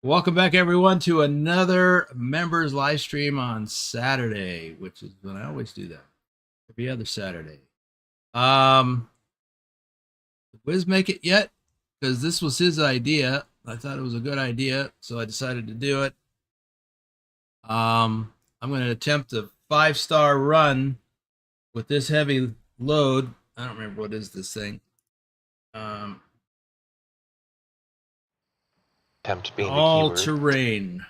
Welcome back, everyone, to another members live stream on Saturday, which is when I always do that. Every other Saturday. Did Wiz make it yet? Because this was his idea. I thought it was a good idea, so I decided to do it. I'm going to attempt a 5-star run with this heavy load. I don't remember what is this thing. Attempt being the All keyword. terrain.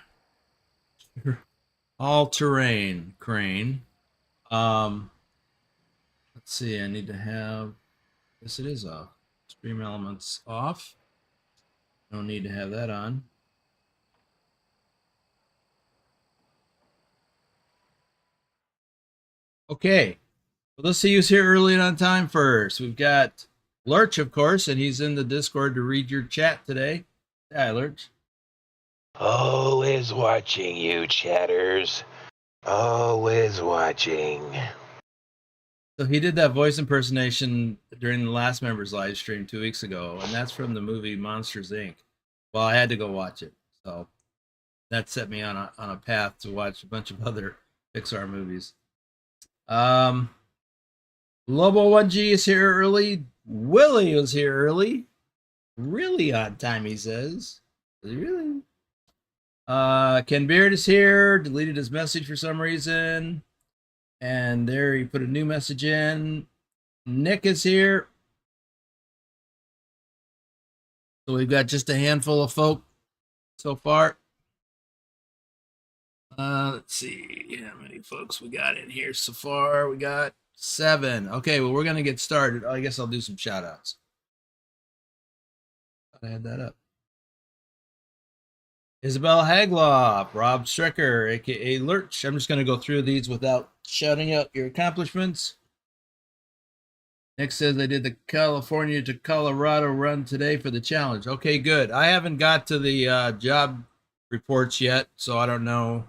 All terrain crane. Let's see. I need to have. Yes, it is off. Stream elements off. No need to have that on. Okay. Well, let's see who's here early and on time first. We've got Lurch, of course, and he's in the Discord to read your chat today. Hi, Lurch. Always watching you, chatters. Always watching. So he did that voice impersonation during the last members live stream 2 weeks ago, and that's from the movie Monsters Inc. Well, I had to go watch it, so that set me on a path to watch a bunch of other Pixar movies. Lobo 1G is here early. Willie was here early. Really on time, he says. Really? Ken Beard is here. Deleted his message for some reason. And there he put a new message in. Nick is here. So we've got just a handful of folk so far. Let's see how many folks we got in here so far. We got 7. Okay, well, we're going to get started. I guess I'll do some shout outs. I had that up. Isabel Hagloff, Rob Stricker, aka Lurch. I'm just going to go through these without shouting out your accomplishments. Nick says I did the California to Colorado run today for the challenge. Okay, good. I haven't got to the job reports yet, so I don't know.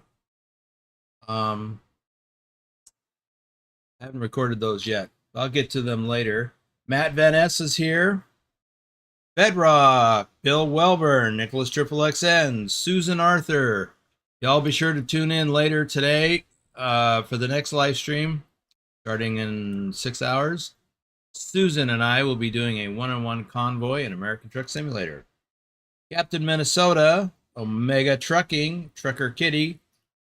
I haven't recorded those yet. I'll get to them later. Matt Van Ness is here. Bedrock, Bill Welburn, Nicholas XXXN, Susan Arthur. Y'all be sure to tune in later today for the next live stream starting in 6 hours. Susan and I will be doing a one-on-one convoy in American Truck Simulator. Captain Minnesota, Omega Trucking, Trucker Kitty,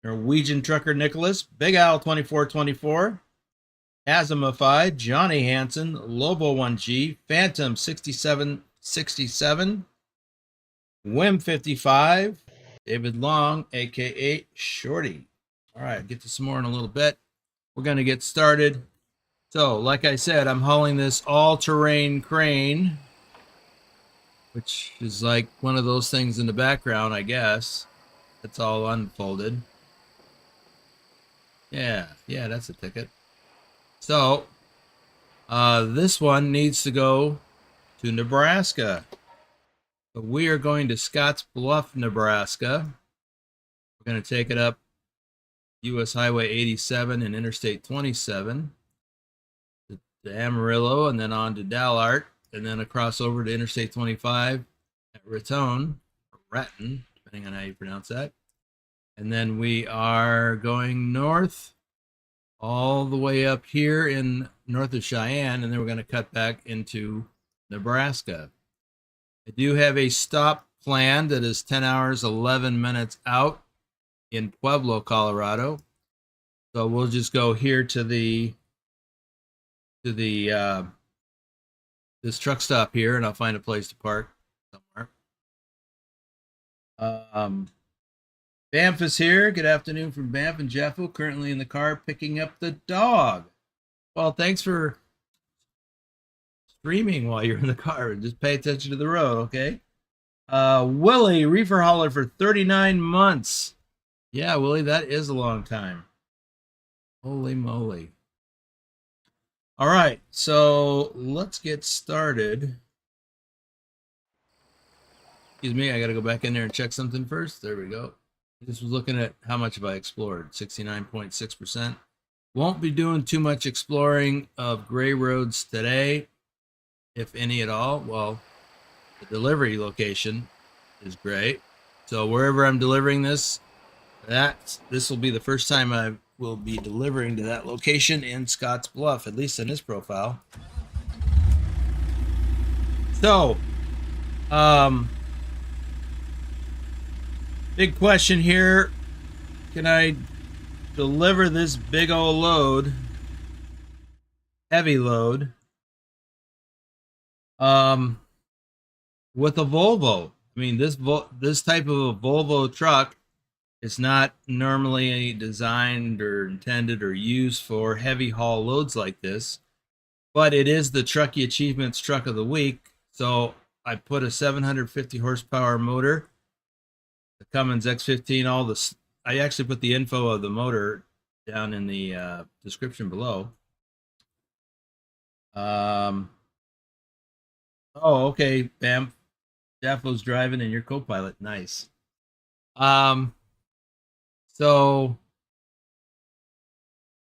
Norwegian Trucker Nicholas, Big Al 2424, Asimified, Johnny Hansen, Lobo 1G, Phantom 6767, Wim 55, David Long, aka Shorty. All right, get to some more in a little bit. We're going to get started. So, like I said, I'm hauling this all-terrain crane, which is like one of those things in the background, I guess. It's all unfolded. Yeah, that's a ticket. So, this one needs to go to Nebraska. But we are going to Scottsbluff, Nebraska. We're going to take it up U.S. Highway 87 and Interstate 27 to Amarillo, and then on to Dallart, and then across over to Interstate 25 at Raton, depending on how you pronounce that. And then we are going north all the way up here in north of Cheyenne, and then we're going to cut back into Nebraska. I do have a stop planned that is 10 hours, 11 minutes out in Pueblo, Colorado. So we'll just go here to the this truck stop here, and I'll find a place to park somewhere. Banff is here. Good afternoon from Banff and Jeffo. Currently in the car picking up the dog. Well, thanks for streaming while you're in the car. Just pay attention to the road, okay? Willie, reefer hauler for 39 months. Yeah, Willie, that is a long time. Holy moly. All right, so let's get started. Excuse me, I got to go back in there and check something first. There we go. This was looking at how much have I explored, 69.6%. Won't be doing too much exploring of gray roads today, if any at all. Well, the delivery location is great. So wherever I'm delivering this, this will be the first time I will be delivering to that location in Scottsbluff, at least in this profile. So, big question here. Can I deliver this big old load, heavy load, with a Volvo? I mean, this type of a Volvo truck is not normally designed or intended or used for heavy haul loads like this, but it is the Trucky Achievements Truck of the Week. So I put a 750 horsepower motor, the Cummins X15. I actually put the info of the motor down in the description below. Oh, okay, Bam. Jaffo's driving and you're co-pilot. Nice. So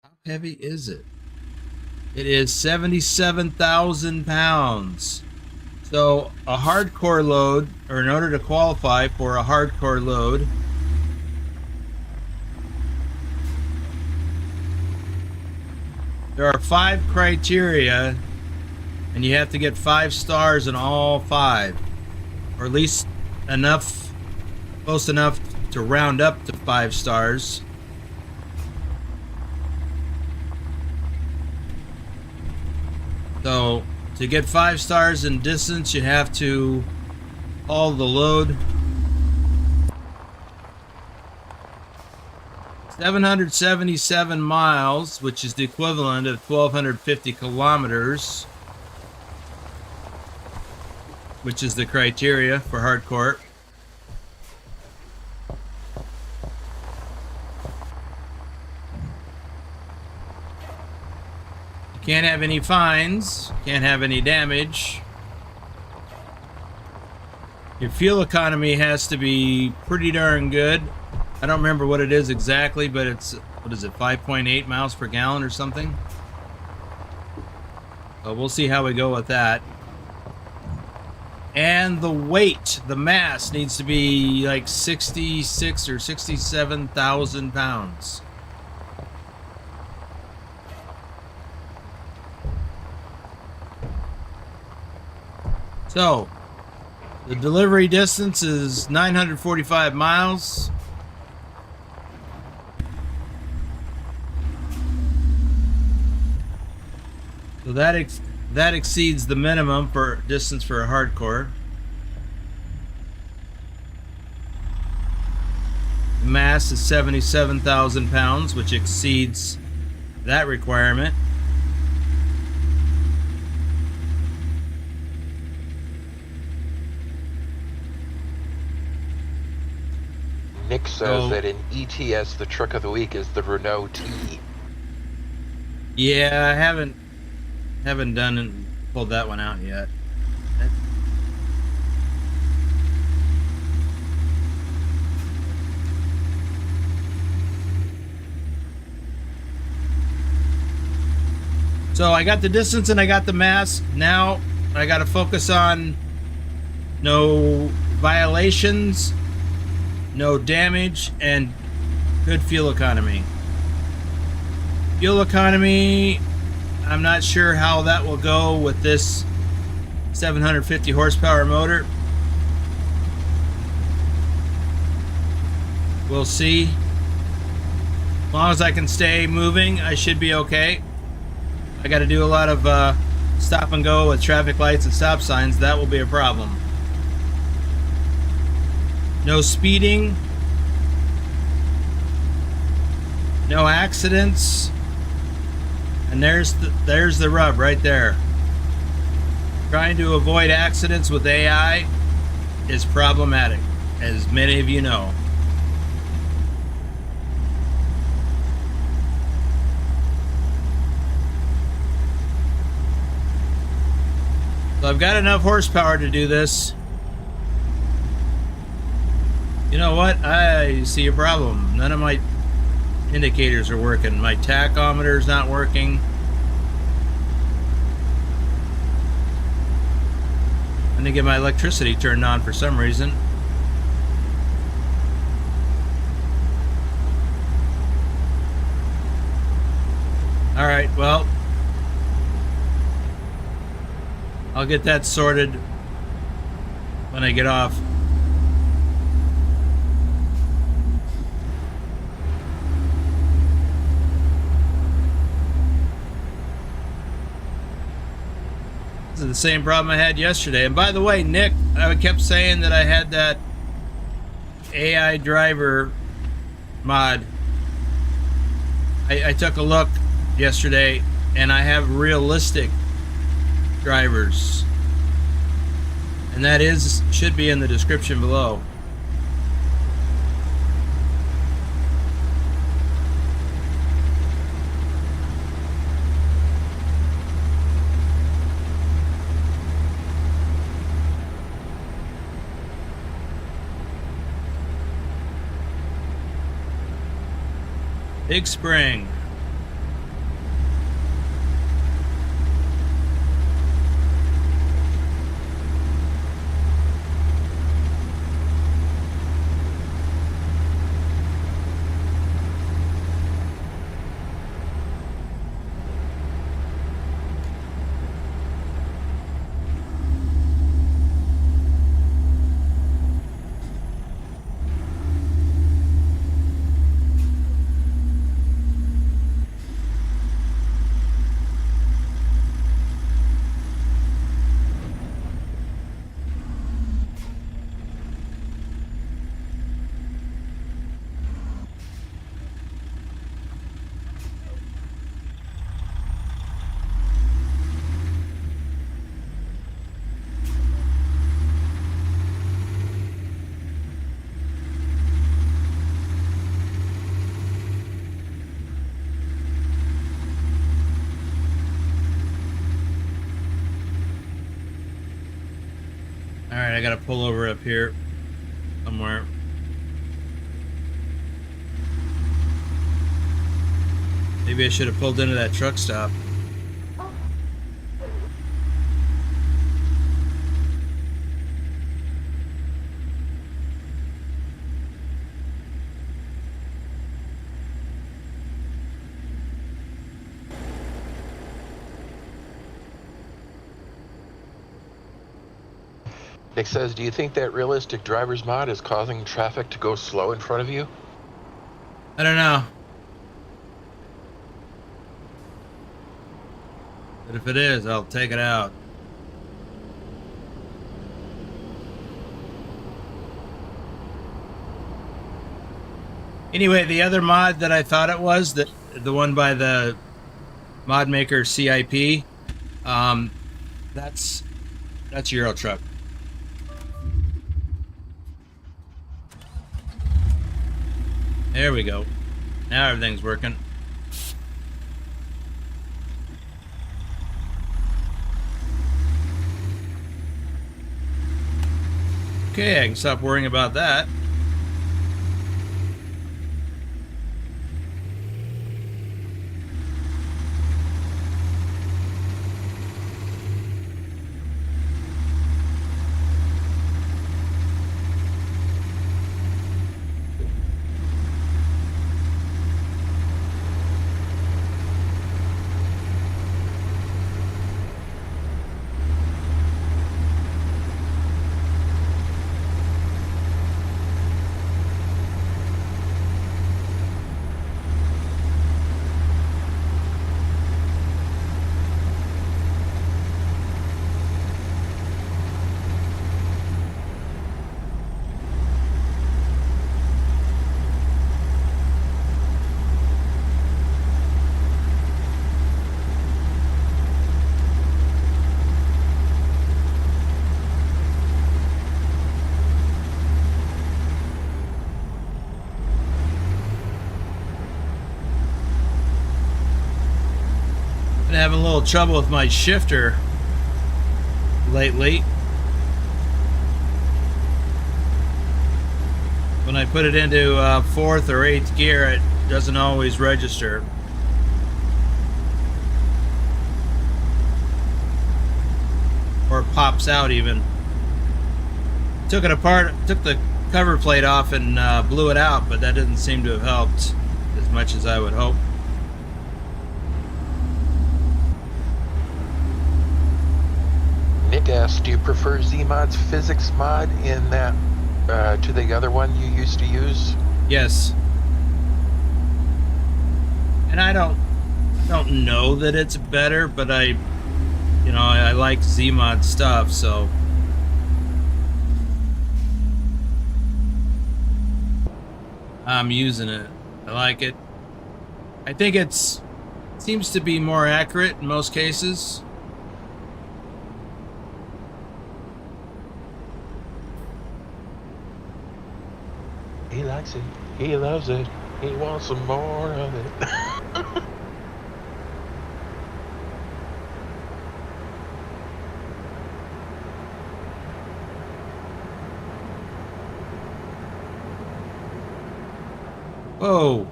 how heavy is it? It is 77,000 pounds. So a hardcore load, or in order to qualify for a hardcore load, there are 5 criteria, and you have to get 5 stars in all 5, or at least enough, close enough to round up to 5 stars. So to get 5 stars in distance, you have to haul the load 777 miles, which is the equivalent of 1,250 kilometers, which is the criteria for hardcore. You can't have any fines, can't have any damage. Your fuel economy has to be pretty darn good. I don't remember what it is exactly, but it's, what is it, 5.8 miles per gallon or something? So we'll see how we go with that. And the weight, the mass, needs to be like 66 or 67,000 pounds. So, the delivery distance is 945 miles. So that exceeds the minimum for distance for a hardcore. The mass is 77,000 pounds, which exceeds that requirement. Nick says that in ETS, the truck of the week is the Renault T. Yeah, I haven't done and pulled that one out yet. So I got the distance and I got the mass. Now I got to focus on no violations, no damage, and good fuel economy. Fuel economy, I'm not sure how that will go with this 750 horsepower motor. We'll see. As long as I can stay moving, I should be okay. I got to do a lot of stop and go with traffic lights and stop signs. That will be a problem. No speeding. No accidents. And there's the rub right there. Trying to avoid accidents with AI is problematic, as many of you know. So I've got enough horsepower to do this. You know what? I see a problem. None of my indicators are working. My tachometer is not working. I need to get my electricity turned on for some reason. All right, well, I'll get that sorted when I get off. This is the same problem I had yesterday. And by the way, Nick, I kept saying that I had that AI driver mod. I took a look yesterday, and I have realistic drivers, and that should be in the description below. Big Spring. Alright, I gotta pull over up here somewhere. Maybe I should have pulled into that truck stop. Nick says, do you think that realistic driver's mod is causing traffic to go slow in front of you? I don't know. But if it is, I'll take it out. Anyway, the other mod that I thought it was, the one by the mod maker CIP, that's Euro Truck. There we go. Now everything's working. Okay, I can stop worrying about that. Having a little trouble with my shifter lately. When I put it into 4th or 8th gear, it doesn't always register. Or it pops out even. Took it apart, took the cover plate off and blew it out, but that didn't seem to have helped as much as I would hope. to ask, do you prefer Zeemods physics mod in that to the other one you used to use? Yes. And I don't know that it's better, but I like Zeemod stuff, so I'm using it. I like it. I think it seems to be more accurate in most cases. He likes it. He loves it. He wants some more of it. Whoa.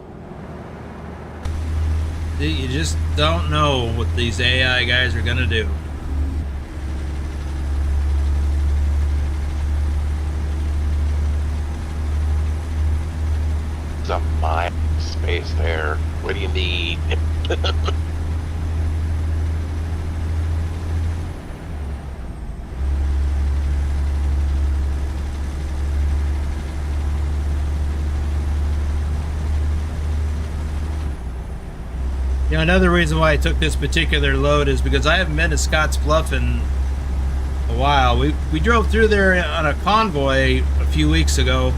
You just don't know what these AI guys are gonna do. There's a mile of space there. What do you need? You know, another reason why I took this particular load is because I haven't been to Scottsbluff in a while. We drove through there on a convoy a few weeks ago,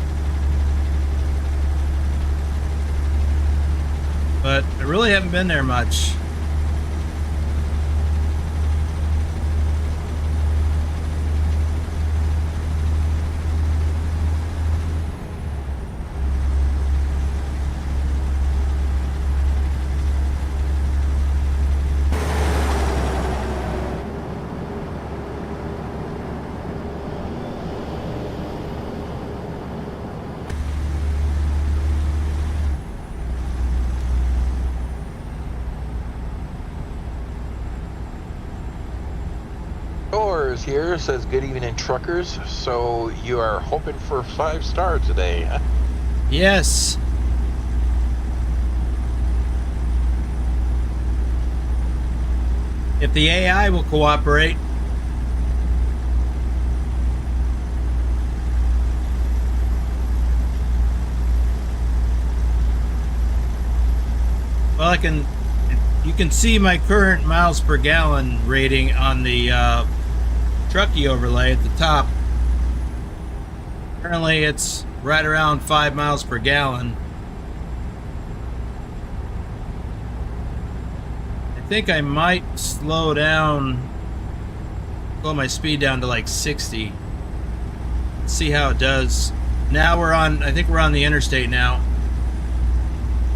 but I really haven't been there much. Here says good evening, truckers. So you are hoping for 5-star today, huh? Yes. If the AI will cooperate. Well, you can see my current miles per gallon rating on the Trucky overlay at the top. Currently it's right around 5 miles per gallon. I think I might slow my speed down to like 60. See how it does. Now I think we're on the interstate now.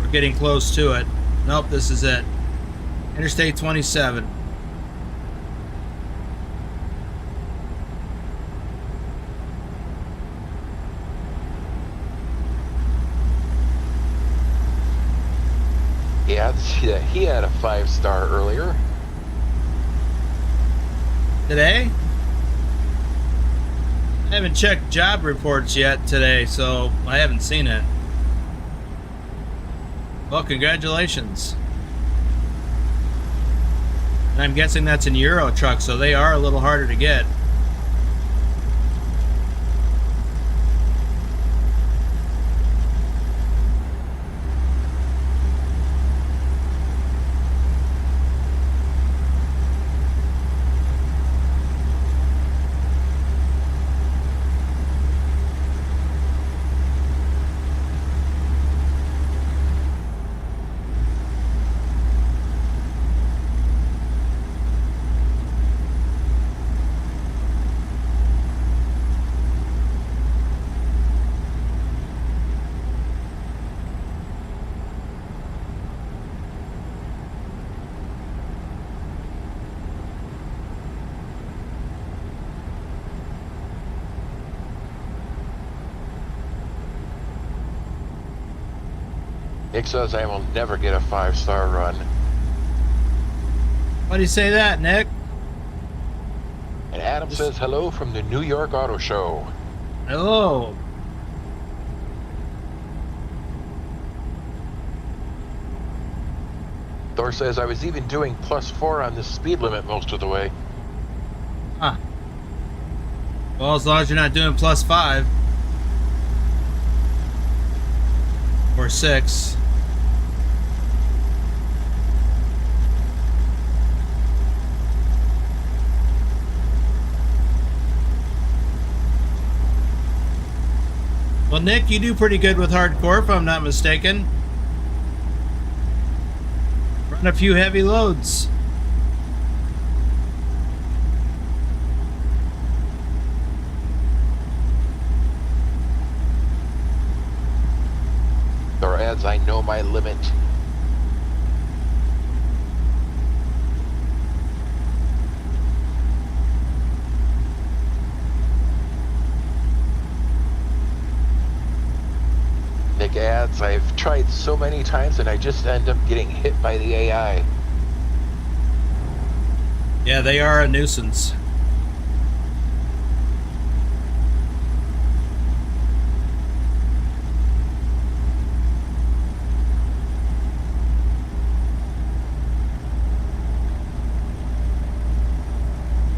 We're getting close to it. Nope, this is it. Interstate 27. Yeah, he had a 5-star earlier. Today? I haven't checked job reports yet today, so I haven't seen it. Well, congratulations. And I'm guessing that's an Euro truck, so they are a little harder to get. Nick says I will never get a 5-star run. Why do you say that, Nick? And Adam says hello from the New York Auto Show. Hello. Thor says I was even doing +4 on the speed limit most of the way. Huh. Well, as long as you're not doing +5 or 6. Well, Nick, you do pretty good with hardcore, if I'm not mistaken. Run a few heavy loads. Or as I know my limit. Nick adds, I've tried so many times and I just end up getting hit by the AI. Yeah, they are a nuisance.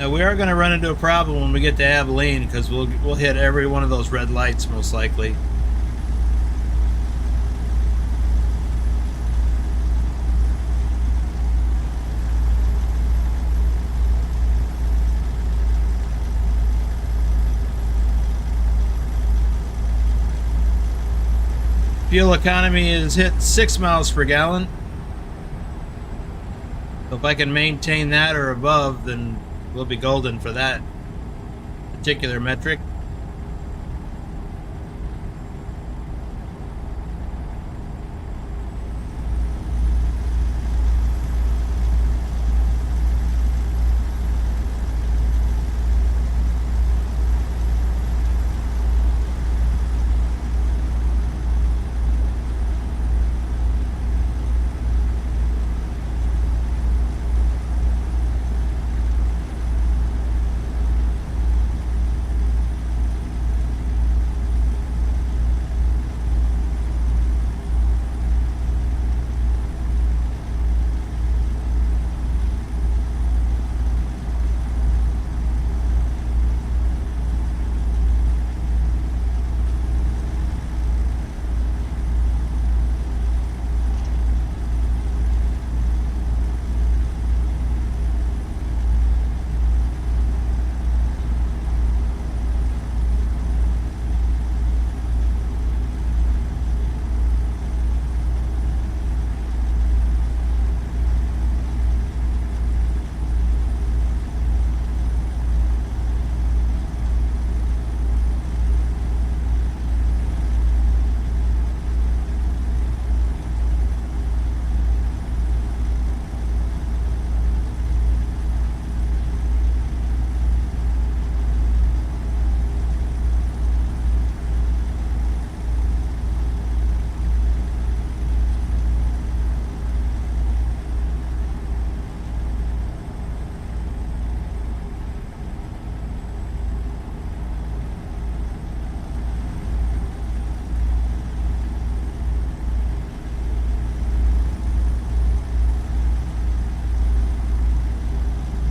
Now we are going to run into a problem when we get to Abilene, because we'll hit every one of those red lights most likely. Fuel economy is hit 6 miles per gallon. So if I can maintain that or above, then we'll be golden for that particular metric.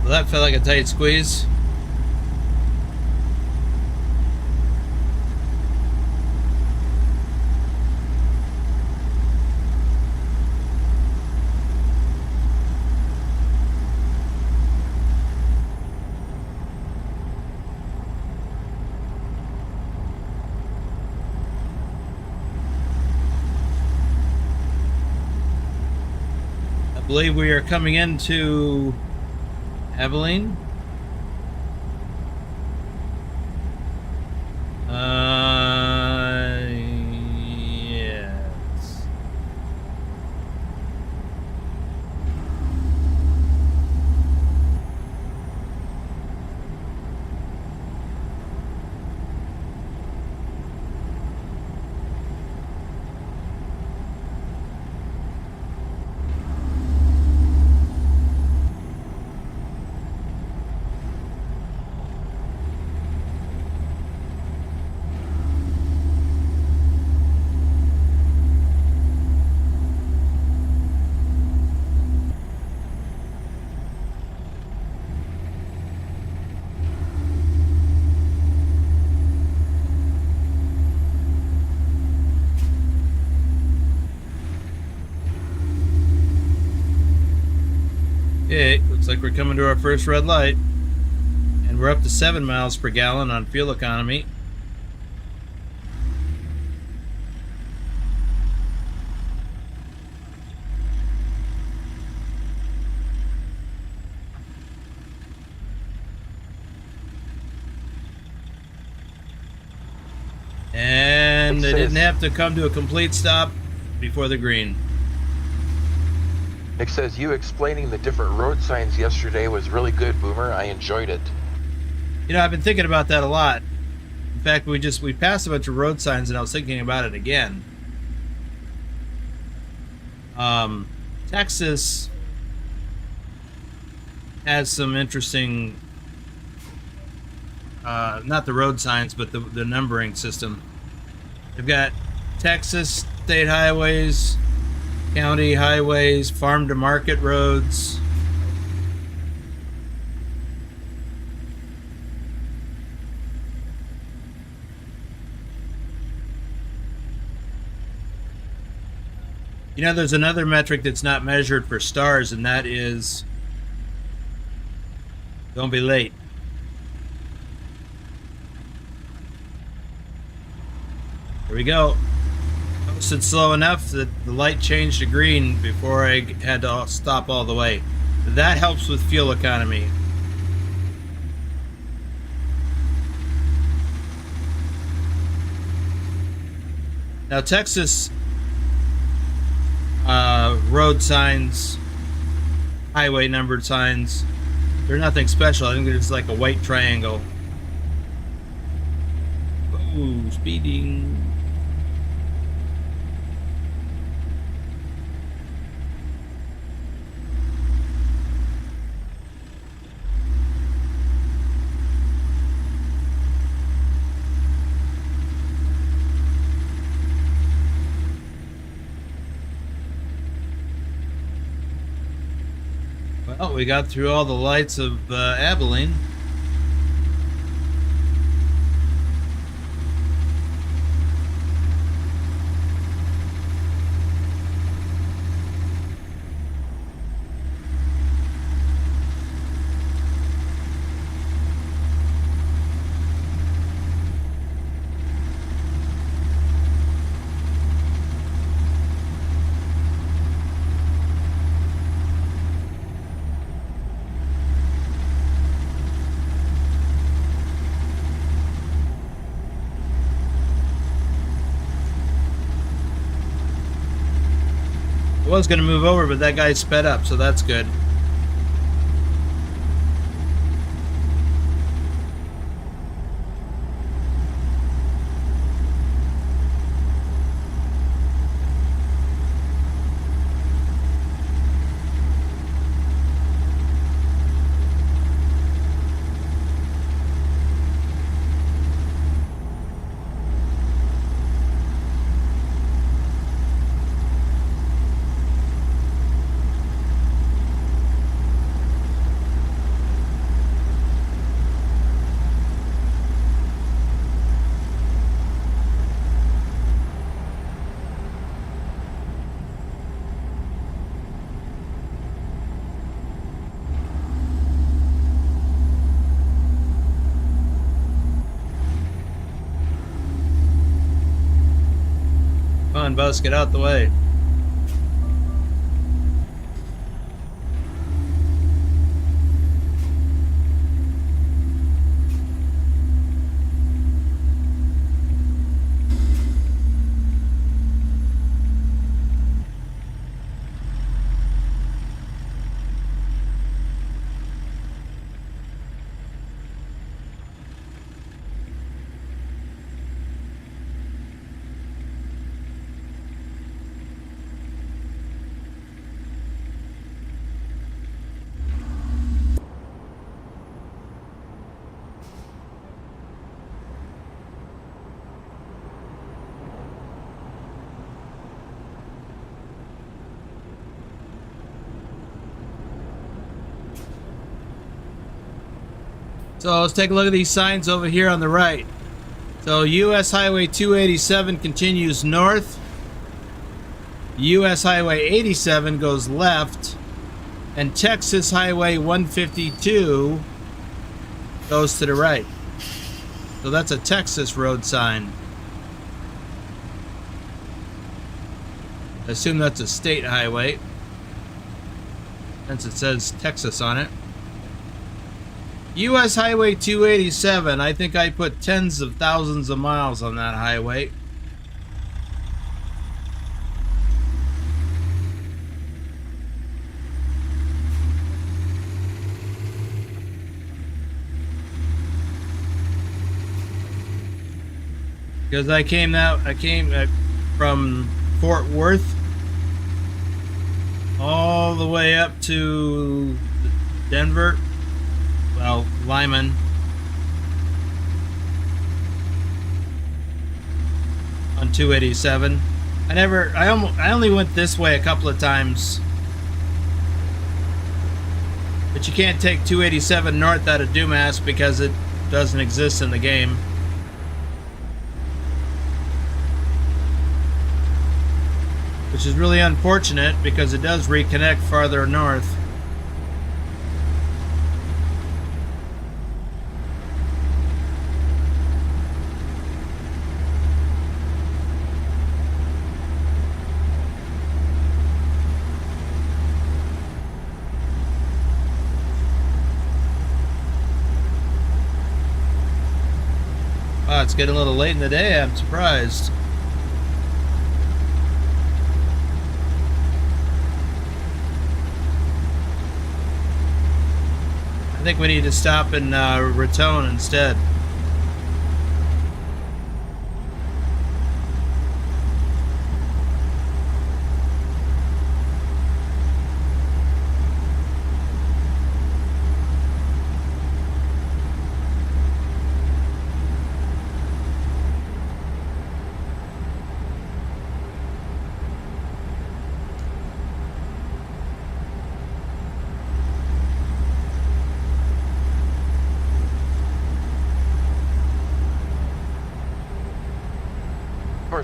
Well, that felt like a tight squeeze. I believe we are coming into Abilene. Yes. Okay, looks like we're coming to our first red light. And we're up to 7 miles per gallon on fuel economy. And they didn't have to come to a complete stop before the green. Nick says, you explaining the different road signs yesterday was really good, Boomer. I enjoyed it. You know, I've been thinking about that a lot. In fact, we passed a bunch of road signs and I was thinking about it again. Texas has some interesting, not the road signs, but the numbering system. They've got Texas state highways, county highways, farm to market roads. You know, there's another metric that's not measured for stars, and that is don't be late. Here we go. Posted slow enough that the light changed to green before I had to stop all the way. That helps with fuel economy. Now, Texas road signs, highway numbered signs, they're nothing special. I think they're just like a white triangle. Ooh, speeding. Well, we got through all the lights of Abilene. I was going to move over, but that guy sped up, so that's good. Come on, Buzz, get out the way. So let's take a look at these signs over here on the right. So US Highway 287 continues north. US Highway 87 goes left. And Texas Highway 152 goes to the right. So that's a Texas road sign. I assume that's a state highway, since it says Texas on it. US Highway 287, I think I put tens of thousands of miles on that highway. Because I came from Fort Worth all the way up to Denver, well, Lyman, on 287. I only went this way a couple of times, but you can't take 287 north out of Dumas because it doesn't exist in the game. Which is really unfortunate because it does reconnect farther north. Wow, it's getting a little late in the day. I'm surprised. I think we need to stop in Raton instead.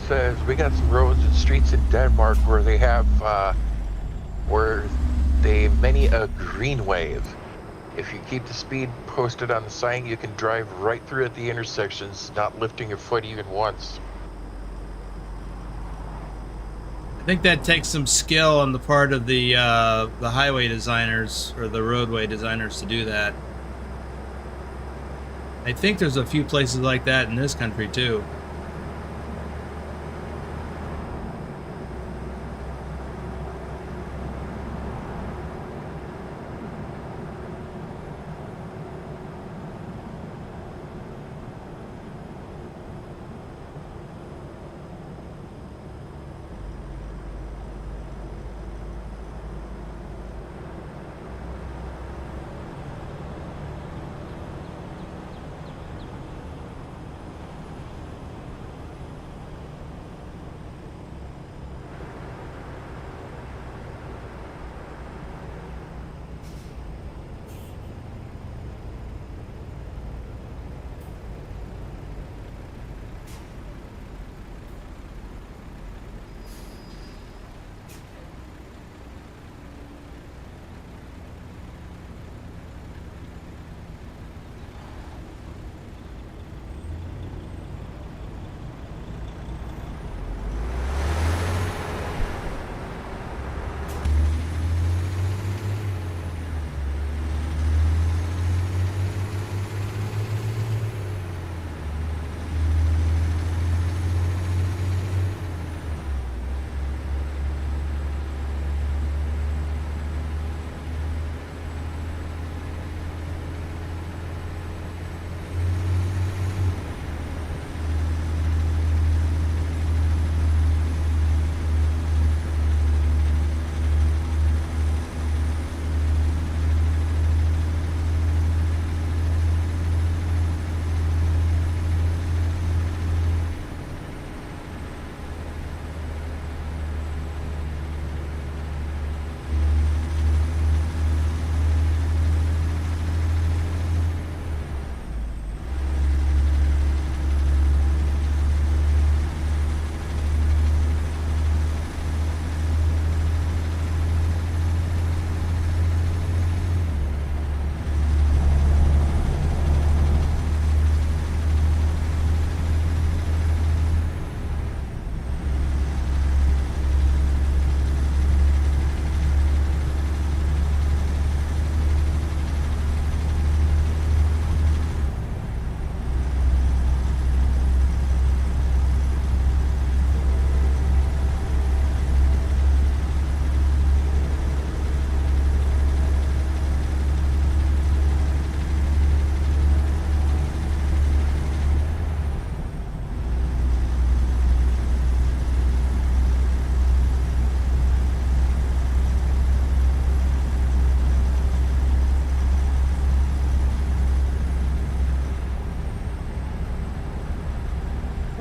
Says we got some roads and streets in Denmark where they have many a green wave. If you keep the speed posted on the sign, you can drive right through at the intersections, not lifting your foot even once. I think that takes some skill on the part of the highway designers or the roadway designers to do that. I think there's a few places like that in this country too.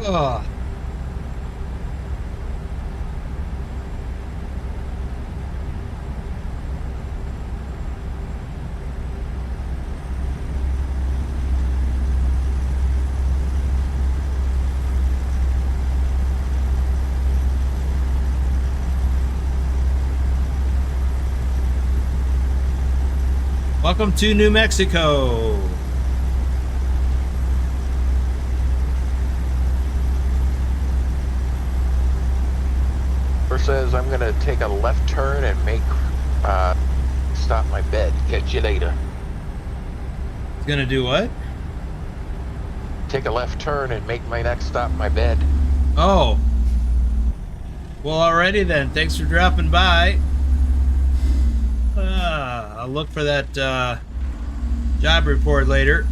Oh. Welcome to New Mexico. Says I'm gonna take a left turn and make stop my bed. Catch you later. It's gonna do what? Take a left turn and make my next stop my bed. Oh. Well, alrighty then. Thanks for dropping by. I'll look for that job report later.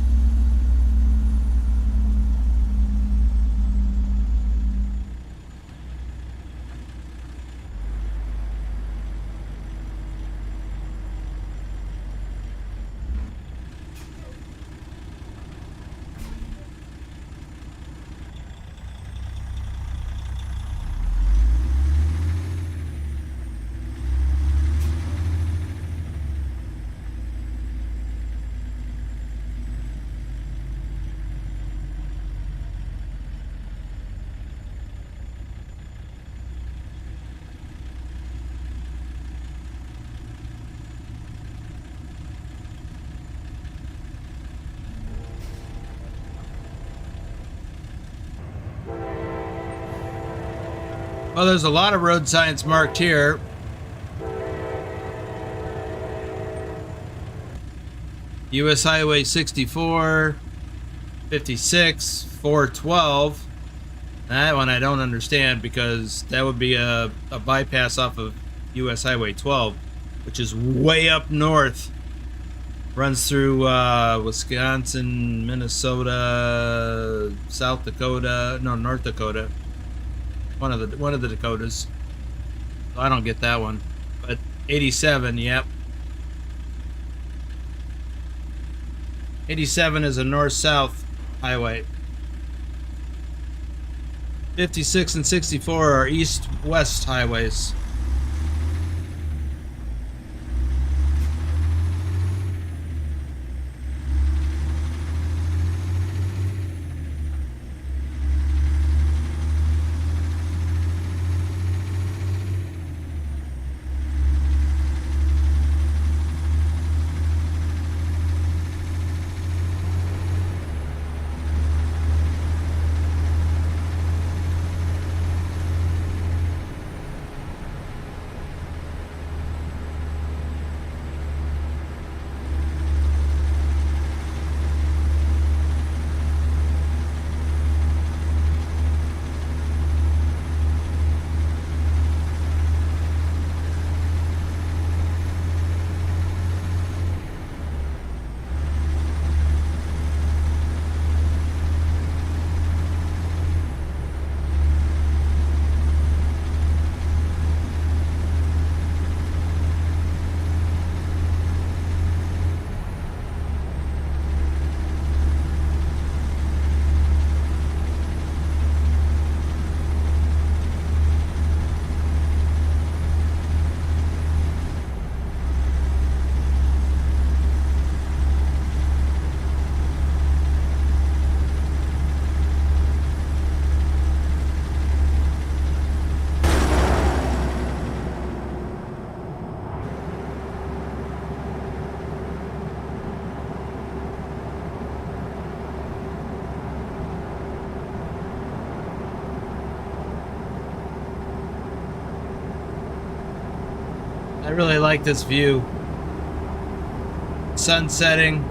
Well, there's a lot of road signs marked here. US Highway 64, 56, 412. That one I don't understand because that would be a bypass off of US Highway 12, which is way up north. Runs through Wisconsin, Minnesota, South Dakota, no, North Dakota. One of the Dakotas. So I don't get that one. But 87, yep. 87 is a north-south highway. 56 and 64 are east-west highways. I really like this view. Sun setting.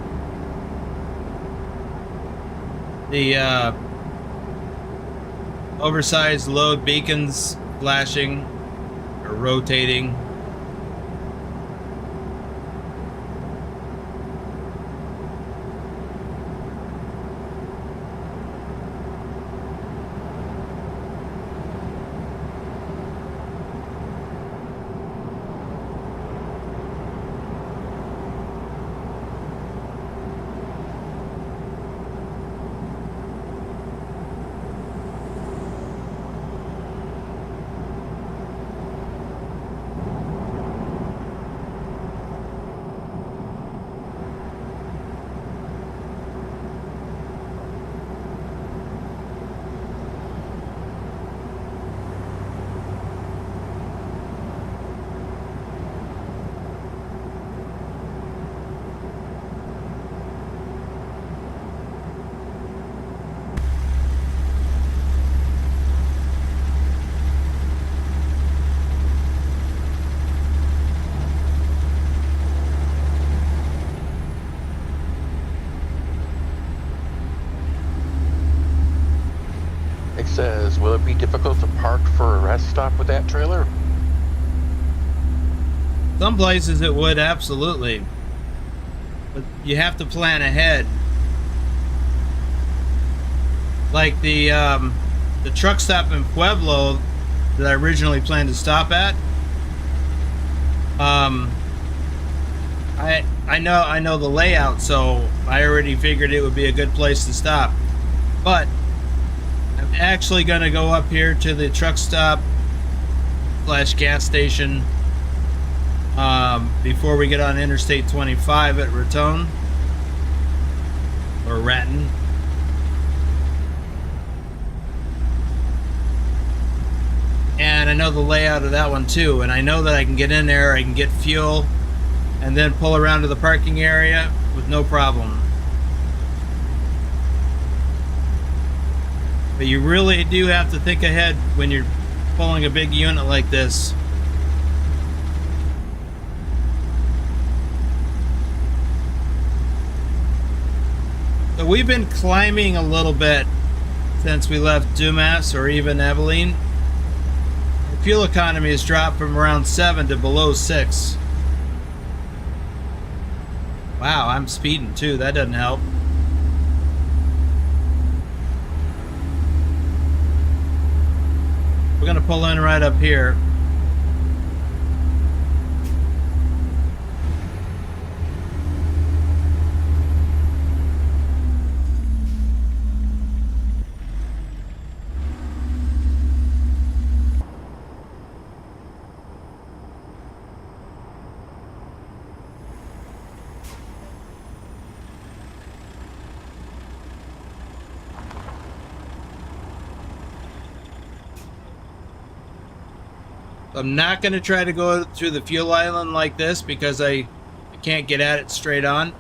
The oversized load beacons flashing or rotating. says, will it be difficult to park for a rest stop with that trailer? Some places it would, absolutely. But you have to plan ahead. Like the truck stop in Pueblo that I originally planned to stop at. I know the layout, so I already figured it would be a good place to stop. But I'm actually going to go up here to the truck stop / gas station before we get on Interstate 25 at Raton or Raton. And I know the layout of that one too, and I know that I can get in there, I can get fuel, and then pull around to the parking area with no problem. But you really do have to think ahead when you're pulling a big unit like this. So we've been climbing a little bit since we left Dumas or even Abilene. The fuel economy has dropped from around 7 to below 6. Wow, I'm speeding too. That doesn't help. We're going to pull in right up here. I'm not going to try to go through the fuel island like this because I can't get at it straight on.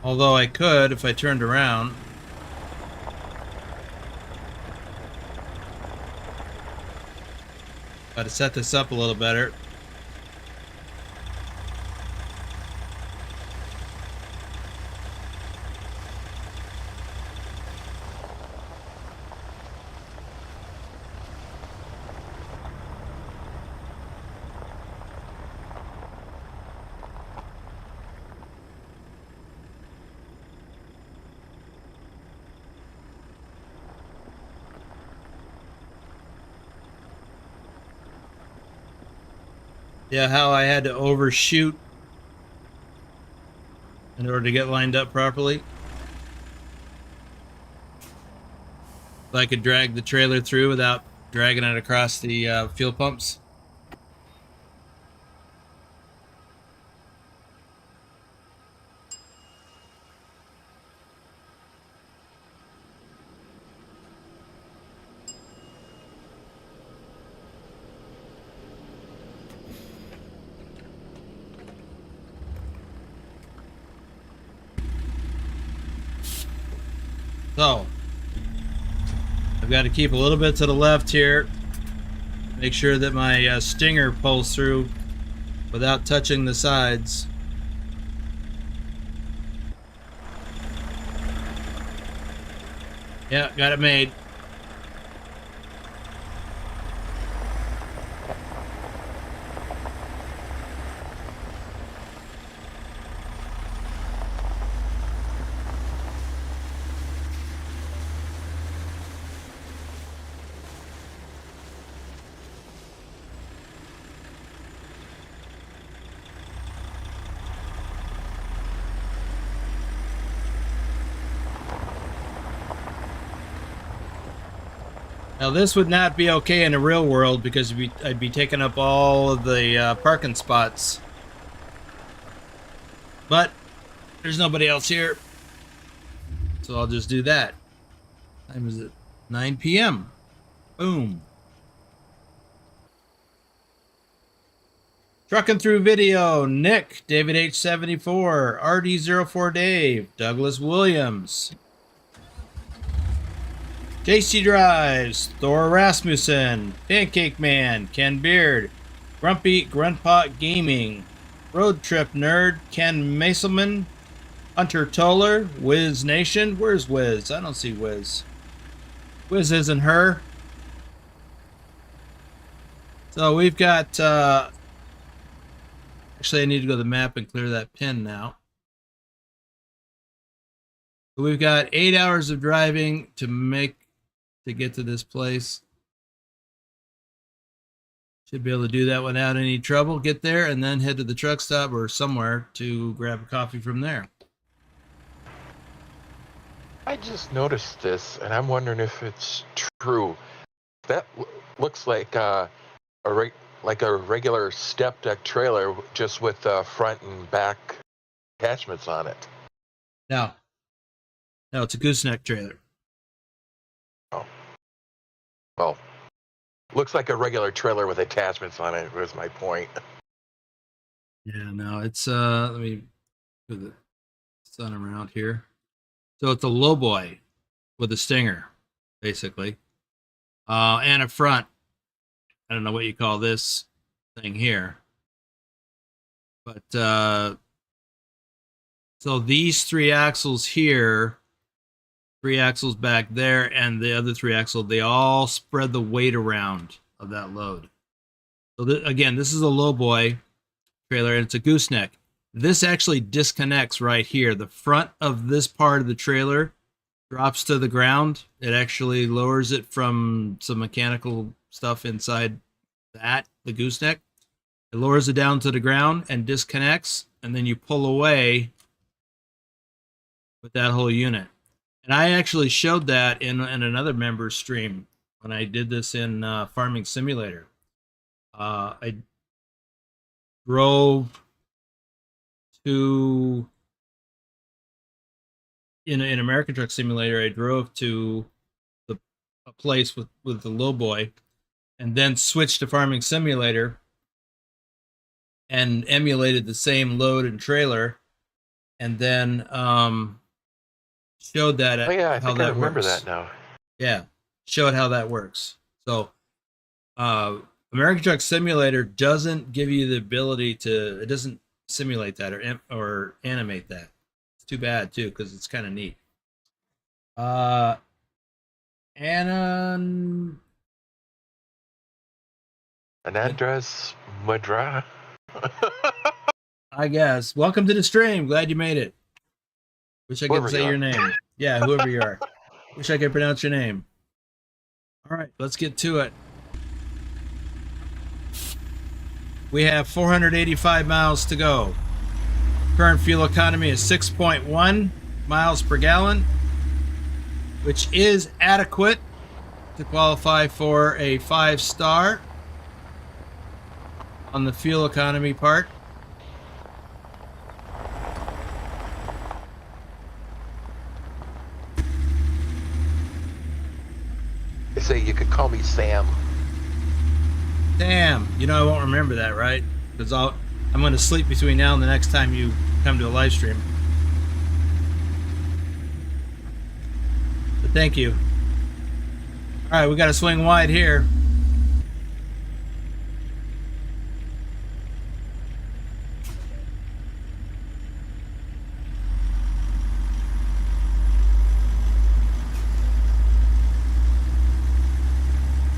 Although I could if I turned around. Got to set this up a little better. Yeah, how I had to overshoot in order to get lined up properly. So I could drag the trailer through without dragging it across the fuel pumps. So, I've got to keep a little bit to the left here. Make sure that my stinger pulls through without touching the sides. Yeah, got it made. Now this would not be okay in the real world because I'd be taking up all of the parking spots. But there's nobody else here, so I'll just do that. What time is it? 9 p.m. Boom. Trucking through video, Nick, David H74, RD04 Dave, Douglas Williams, JC Drives, Thor Rasmussen, Pancake Man, Ken Beard, Grumpy Gruntpot Gaming, Road Trip Nerd, Ken Maselman, Hunter Toller, Wiz Nation. Where's Wiz? I don't see Wiz. Wiz isn't her. So we've got, actually I need to go to the map and clear that pin now. So we've got 8 hours of driving to get to this place. Should be able to do that without any trouble. Get there and then head to the truck stop or somewhere to grab a coffee from there. I just noticed this, and I'm wondering if it's true. That looks like a regular step deck trailer, just with front and back attachments on it. No, it's a gooseneck trailer. Oh, well, looks like a regular trailer with attachments on it. Was my point. Yeah, no, it's let me put the sun around here. So it's a lowboy with a stinger, basically, and a front. I don't know what you call this thing here, but so these 3 axles here, 3 axles back there, and the other 3 axles, they all spread the weight around of that load. So again, this is a lowboy trailer, and it's a gooseneck. This actually disconnects right here. The front of this part of the trailer drops to the ground. It actually lowers it from some mechanical stuff inside the gooseneck. It lowers it down to the ground and disconnects, and then you pull away with that whole unit. And I actually showed that in another member stream when I did this in Farming Simulator. I drove to in American Truck Simulator. I drove to a place with the lowboy, and then switched to Farming Simulator and emulated the same load and trailer, and then showed that Oh yeah, I how think that I remember works. that now. Yeah, showed how that works. So American Truck Simulator doesn't give you the ability to, it doesn't simulate that or animate that. It's too bad too, because it's kind of neat. An address, Madra. I guess. Welcome to the stream. Glad you made it. Wish I could Whoever say you your are. name. Yeah, whoever you are. Wish I could pronounce your name. All right, let's get to it. We have 485 miles to go. Current fuel economy is 6.1 miles per gallon, which is adequate to qualify for a 5-star on the fuel economy part. They say you could call me Sam. Damn, you know I won't remember that, right? Because I'm going to sleep between now and the next time you come to a live stream. But thank you. All right, we got to swing wide here.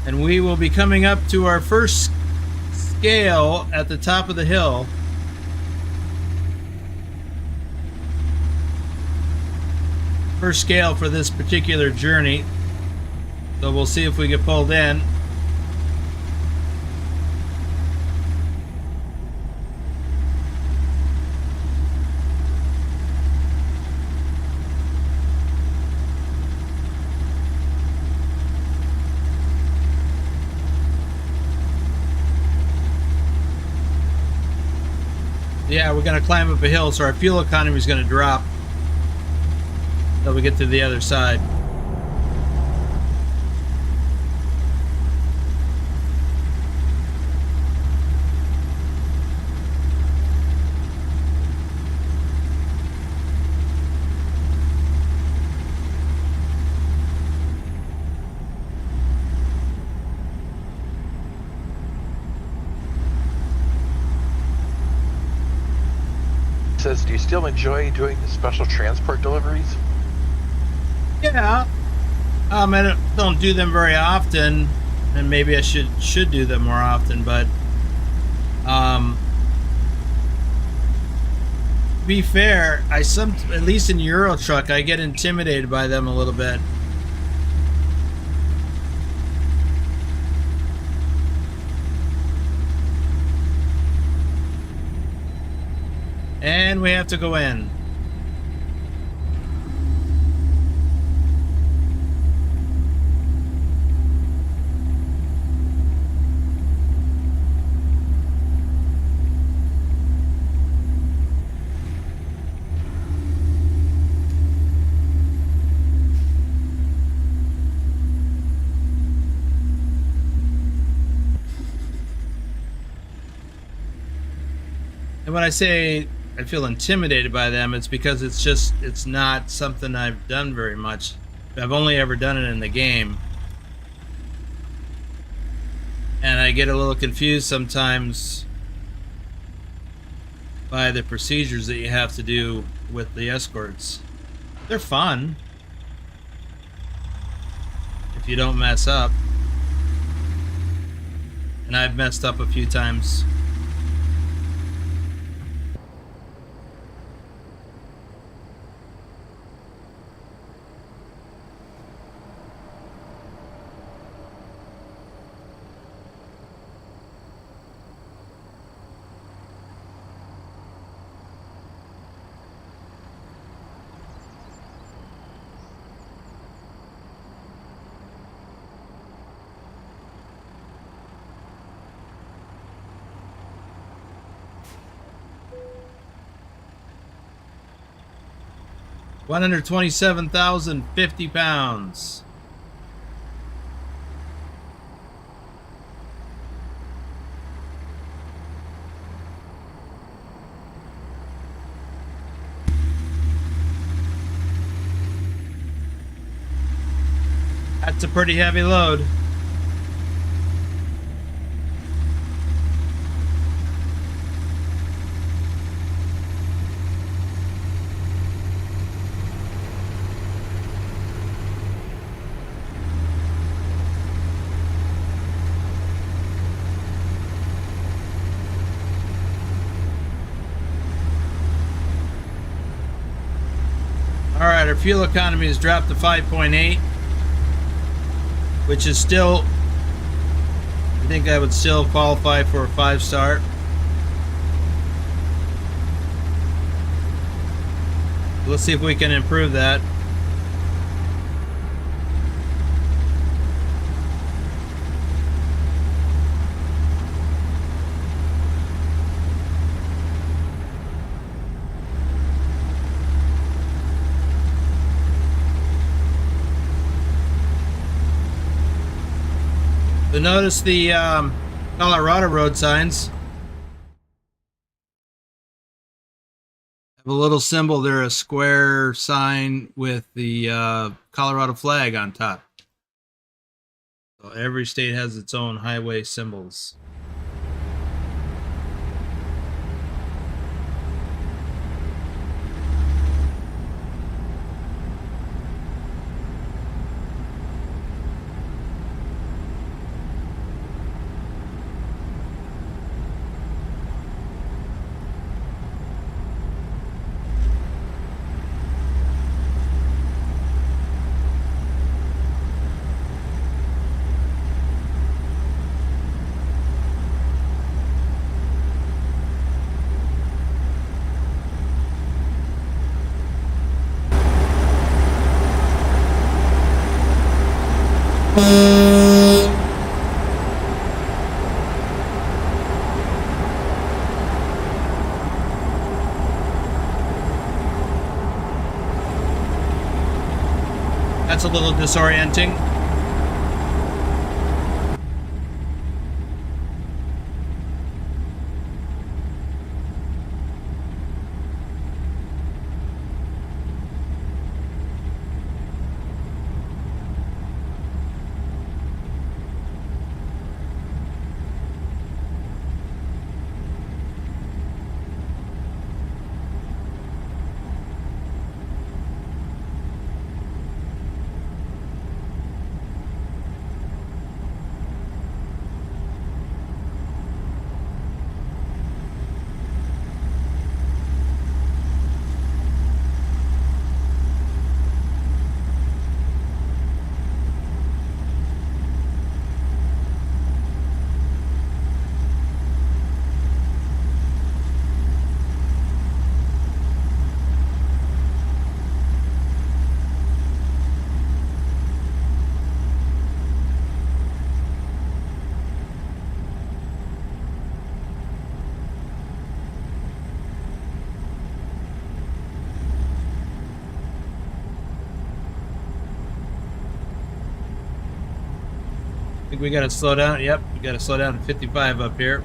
And we will be coming up to our first scale at the top of the hill. First scale for this particular journey. So we'll see if we get pulled in. Yeah, we're going to climb up a hill, so our fuel economy is going to drop until we get to the other side. still enjoy doing the special transport deliveries? Yeah. I don't do them very often, and maybe I should do them more often, but to be fair, at least in Euro Truck, I get intimidated by them a little bit. And we have to go in. And when I say I feel intimidated by them, it's because it's not something I've done very much. I've only ever done it in the game. And I get a little confused sometimes by the procedures that you have to do with the escorts. They're fun if you don't mess up. And I've messed up a few times. £127,050. That's a pretty heavy load. Alright, our fuel economy has dropped to 5.8, which is still, I think I would still qualify for a 5-star. Let's see if we can improve that. So notice the Colorado road signs have a little symbol there, a square sign with the Colorado flag on top. So every state has its own highway symbols. That's a little disorienting. think we got to slow down. Yep, we got to slow down to 55 up here.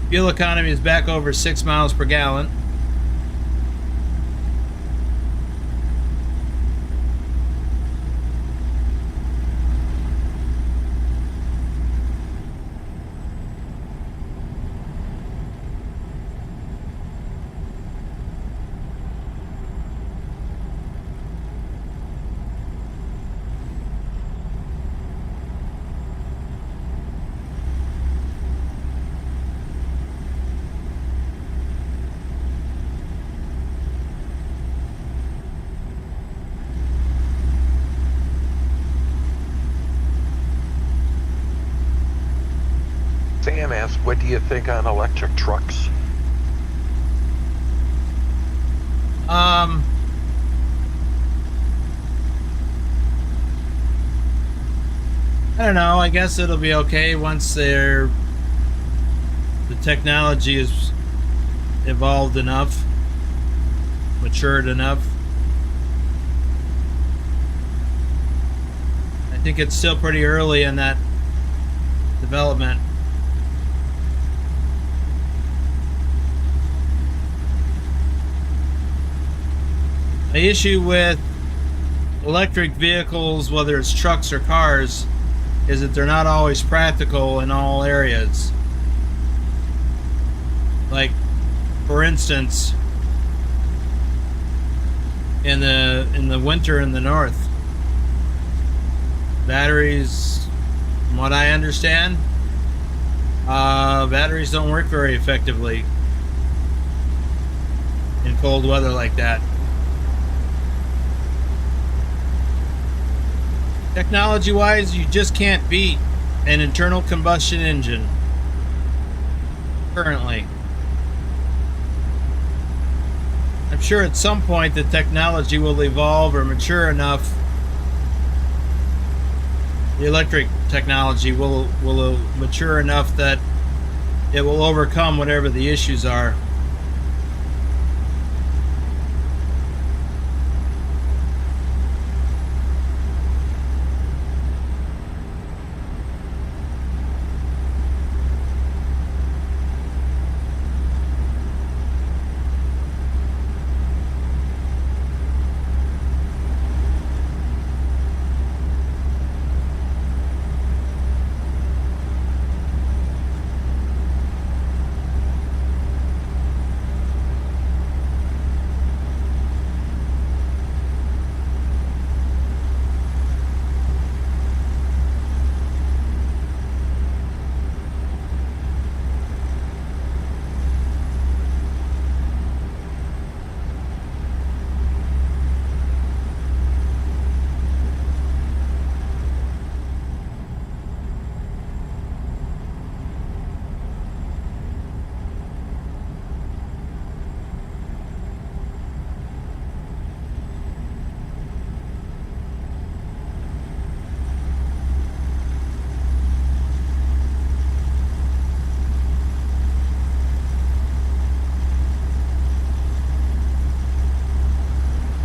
Fuel economy is back over 6 miles per gallon. Sam asked, what do you think on electric trucks? I don't know. I guess it'll be okay once the technology is evolved enough, matured enough. I think it's still pretty early in that development. The issue with electric vehicles, whether it's trucks or cars, is that they're not always practical in all areas. Like, for instance, in the winter in the north, batteries, from what I understand, batteries don't work very effectively in cold weather like that. Technology-wise, you just can't beat an internal combustion engine currently. I'm sure at some point the technology will evolve or mature enough. The electric technology will mature enough that it will overcome whatever the issues are.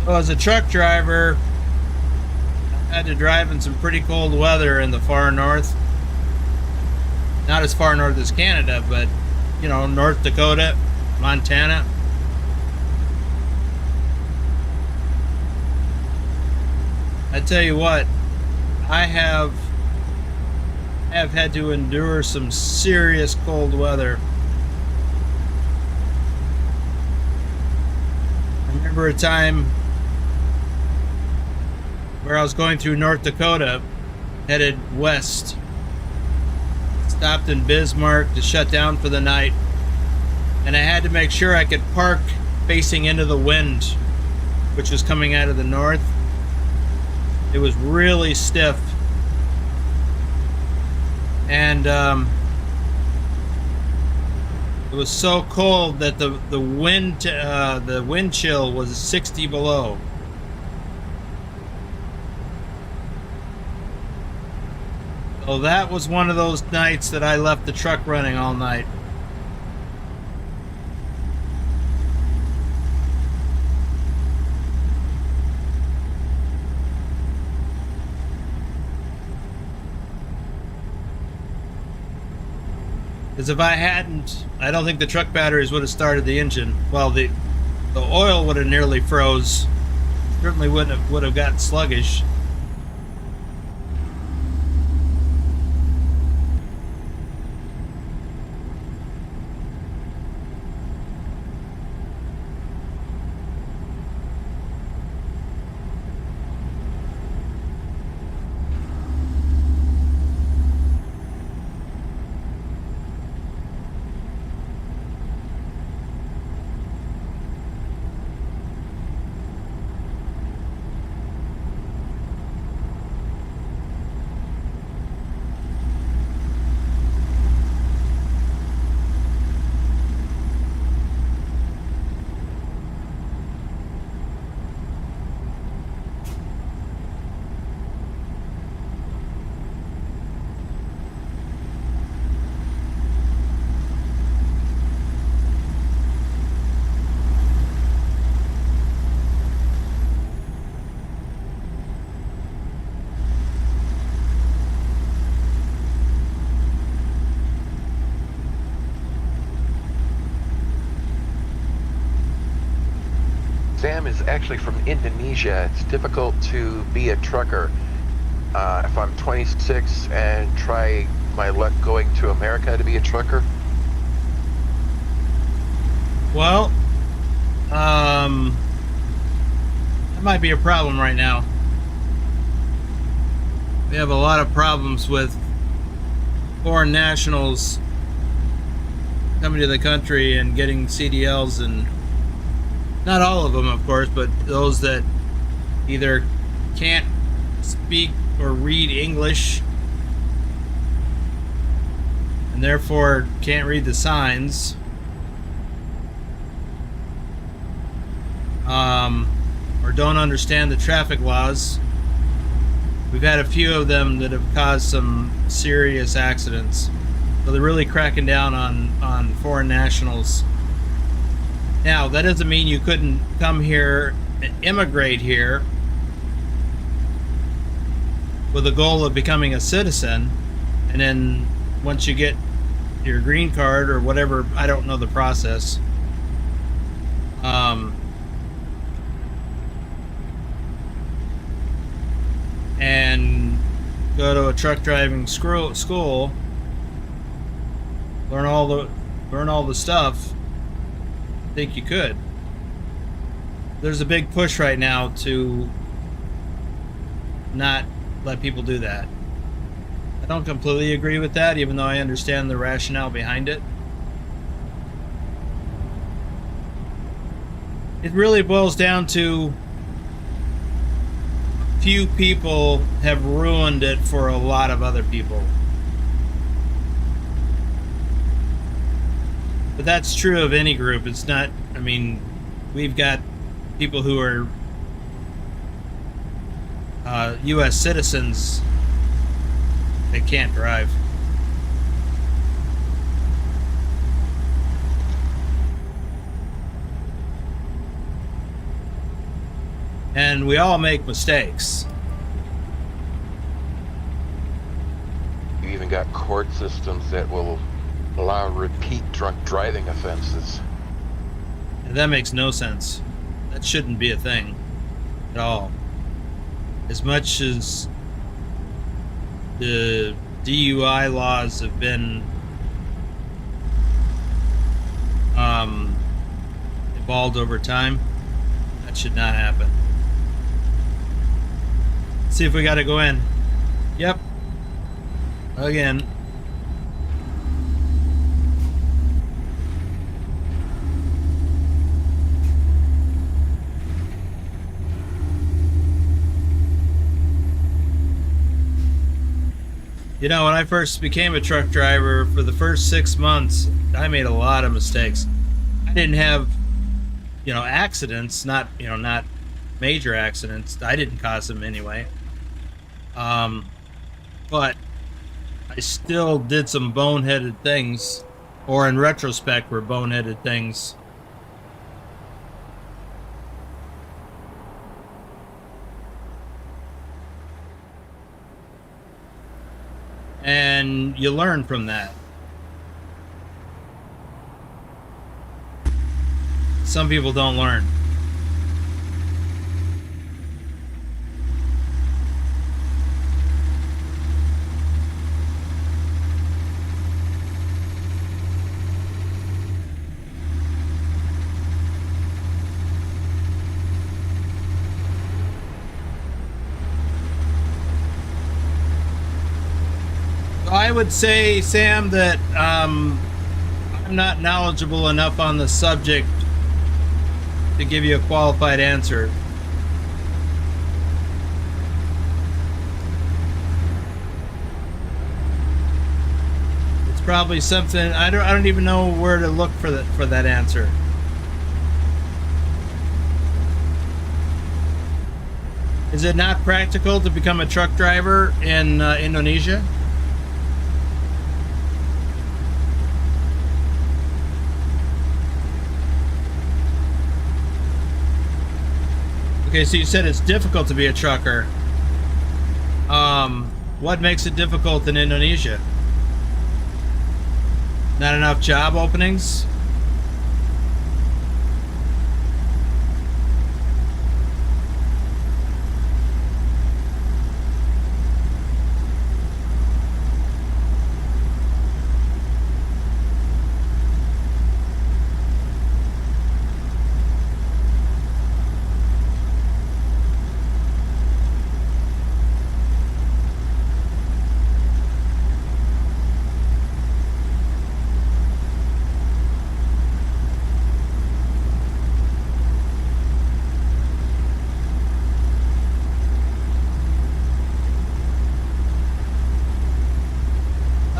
Well, as a truck driver, I had to drive in some pretty cold weather in the far north. Not as far north as Canada, but, you know, North Dakota, Montana. I tell you what, I have had to endure some serious cold weather. I remember a time where I was going through North Dakota, headed west. Stopped in Bismarck to shut down for the night, and I had to make sure I could park facing into the wind, which was coming out of the north. It was really stiff, and it was so cold that the wind chill was 60 below. Well, that was one of those nights that I left the truck running all night. Because if I hadn't, I don't think the truck batteries would have started the engine. Well, the oil would have nearly froze. Certainly would have gotten sluggish. Sam is actually from Indonesia. It's difficult to be a trucker. If I'm 26 and try my luck going to America to be a trucker. Well, that might be a problem right now. We have a lot of problems with foreign nationals coming to the country and getting CDLs, and not all of them, of course, but those that either can't speak or read English and therefore can't read the signs, or don't understand the traffic laws. We've had a few of them that have caused some serious accidents. So they're really cracking down on foreign nationals. Now, that doesn't mean you couldn't come here and immigrate here with the goal of becoming a citizen, and then once you get your green card or whatever, I don't know the process, and go to a truck driving school, learn all the stuff. I think you could. There's a big push right now to not let people do that. I don't completely agree with that, even though I understand the rationale behind it. It really boils down to a few people have ruined it for a lot of other people. But that's true of any group. It's not, I mean, we've got people who are U.S. citizens that can't drive. And we all make mistakes. You even got court systems that will allow repeat drunk driving offenses. And that makes no sense. That shouldn't be a thing at all. As much as the DUI laws have been evolved over time, that should not happen. Let's see if we got to go in. Yep. Again. You know, when I first became a truck driver, for the first 6 months, I made a lot of mistakes. I didn't have, accidents, not major accidents. I didn't cause them anyway. But I still did some boneheaded things, or in retrospect were boneheaded things. And you learn from that. Some people don't learn. I would say, Sam, that I'm not knowledgeable enough on the subject to give you a qualified answer. It's probably something I don't even know where to look for that answer. Is it not practical to become a truck driver in Indonesia? Okay, so you said it's difficult to be a trucker. What makes it difficult in Indonesia? Not enough job openings?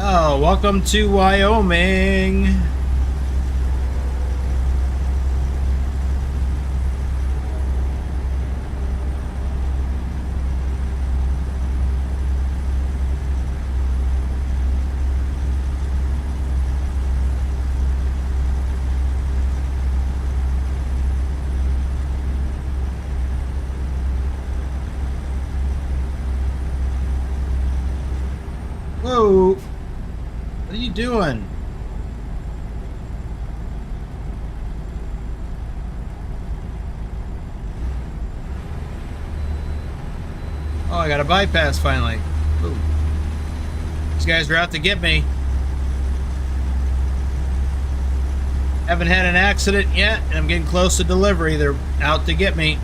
Oh, welcome to Wyoming. Whoa. What are you doing? Oh, I got a bypass finally. Ooh. These guys are out to get me. Haven't had an accident yet, and I'm getting close to delivery. They're out to get me.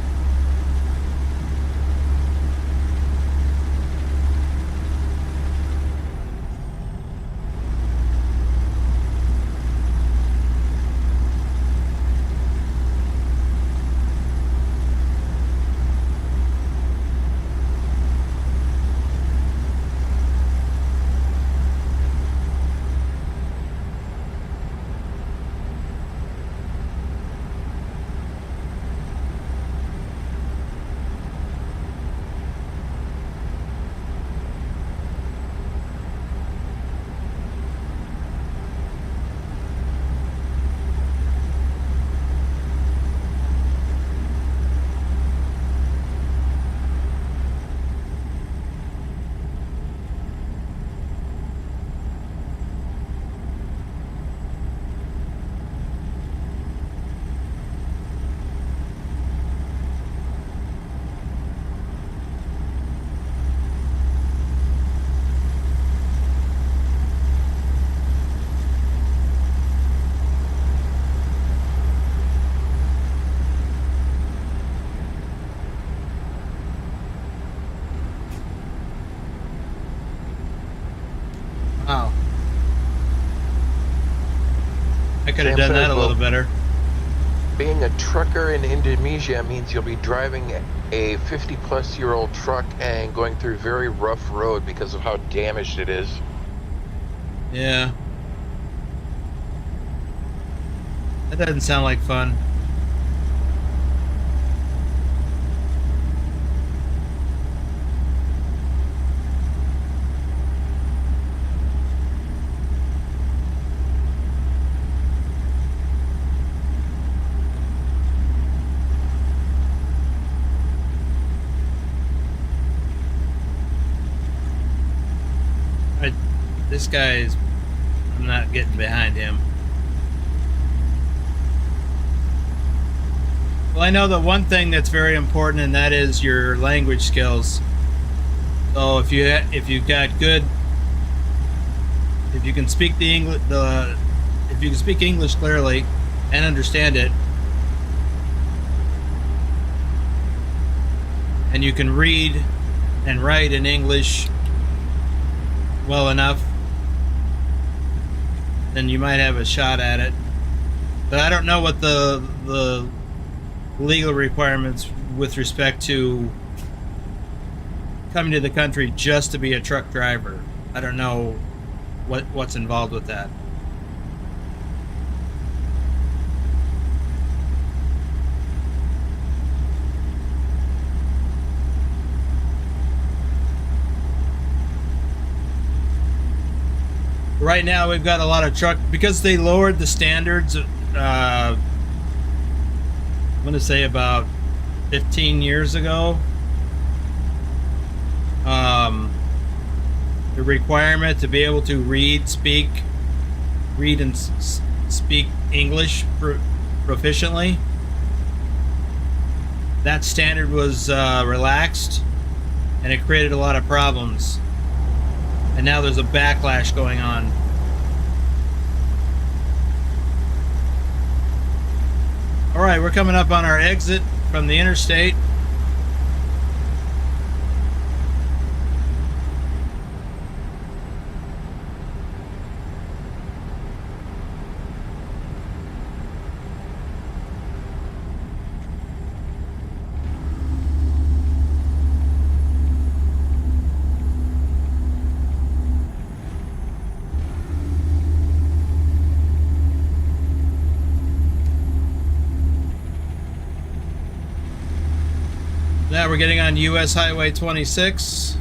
Wow. I could have done that a little better. Being a trucker in Indonesia means you'll be driving a 50-plus-year-old truck and going through very rough road because of how damaged it is. Yeah. That doesn't sound like fun. This guy's... I'm not getting behind him. Well, I know that one thing that's very important, and that is your language skills. So if you got good, if you can speak the English, if you can speak English clearly and understand it, and you can read and write in English well enough, then you might have a shot at it. But I don't know what the legal requirements with respect to coming to the country just to be a truck driver. I don't know what's involved with that. Right now we've got a lot of truck, because they lowered the standards, I'm going to say about 15 years ago. The requirement to be able to read and speak English proficiently, that standard was relaxed, and it created a lot of problems. And now there's a backlash going on. All right, we're coming up on our exit from the interstate. Now we're getting on US Highway 26.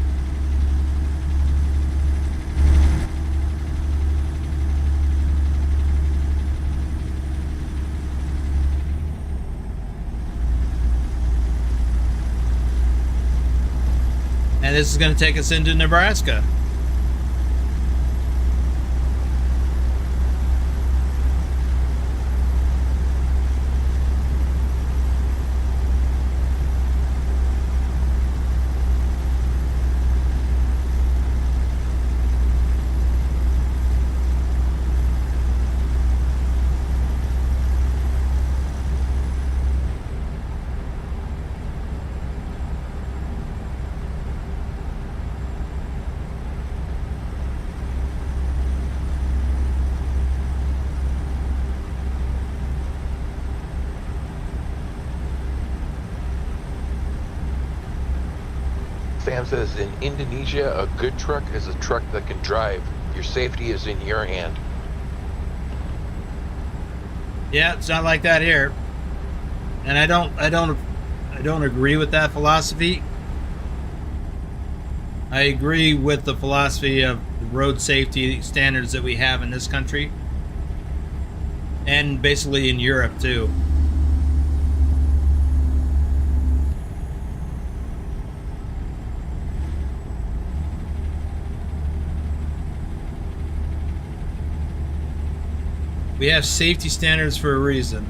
And this is going to take us into Nebraska. Sam says, in Indonesia, a good truck is a truck that can drive. Your safety is in your hand. Yeah, it's not like that here. And I don't agree with that philosophy. I agree with the philosophy of the road safety standards that we have in this country. And basically in Europe too. We have safety standards for a reason.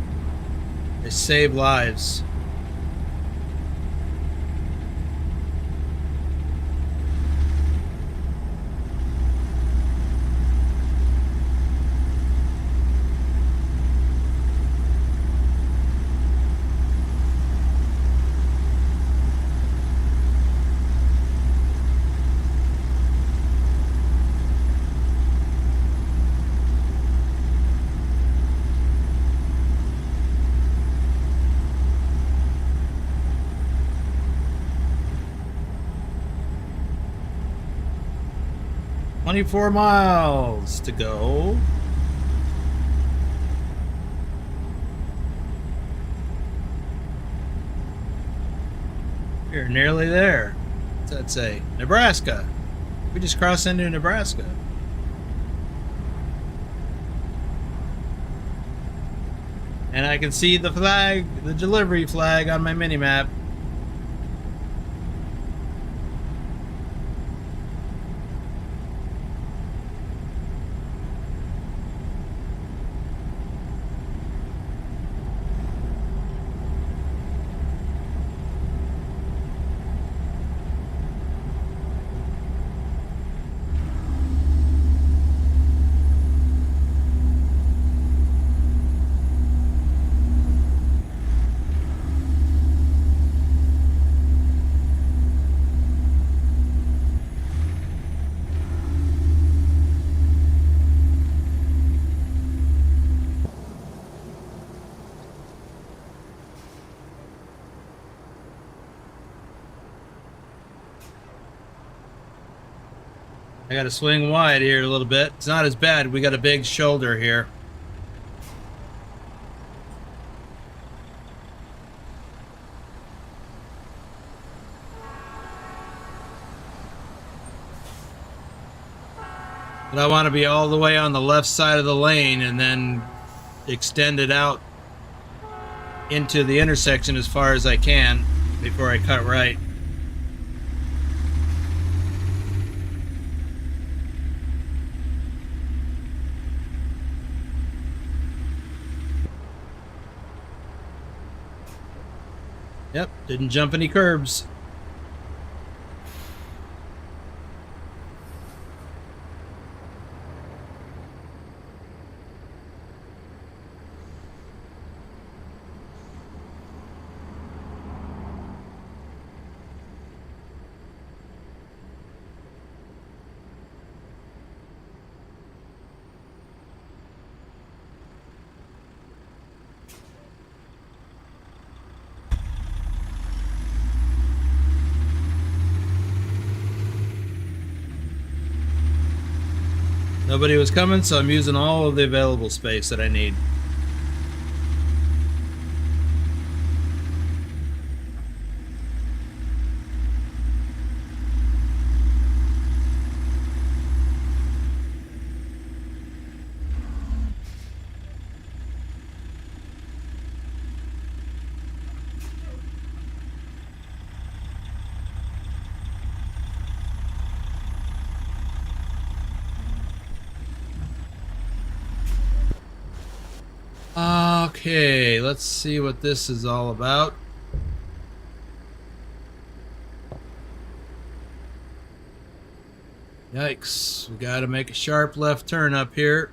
They save lives. "24 miles to go." We're nearly there. What's that say? Nebraska. We just crossed into Nebraska. And I can see the flag, the delivery flag on my mini-map. I got to swing wide here a little bit. It's not as bad. We got a big shoulder here. But I want to be all the way on the left side of the lane and then extend it out into the intersection as far as I can before I cut right. Yep, didn't jump any curbs. Nobody was coming, so I'm using all of the available space that I need. Okay, let's see what this is all about. Yikes, we gotta make a sharp left turn up here.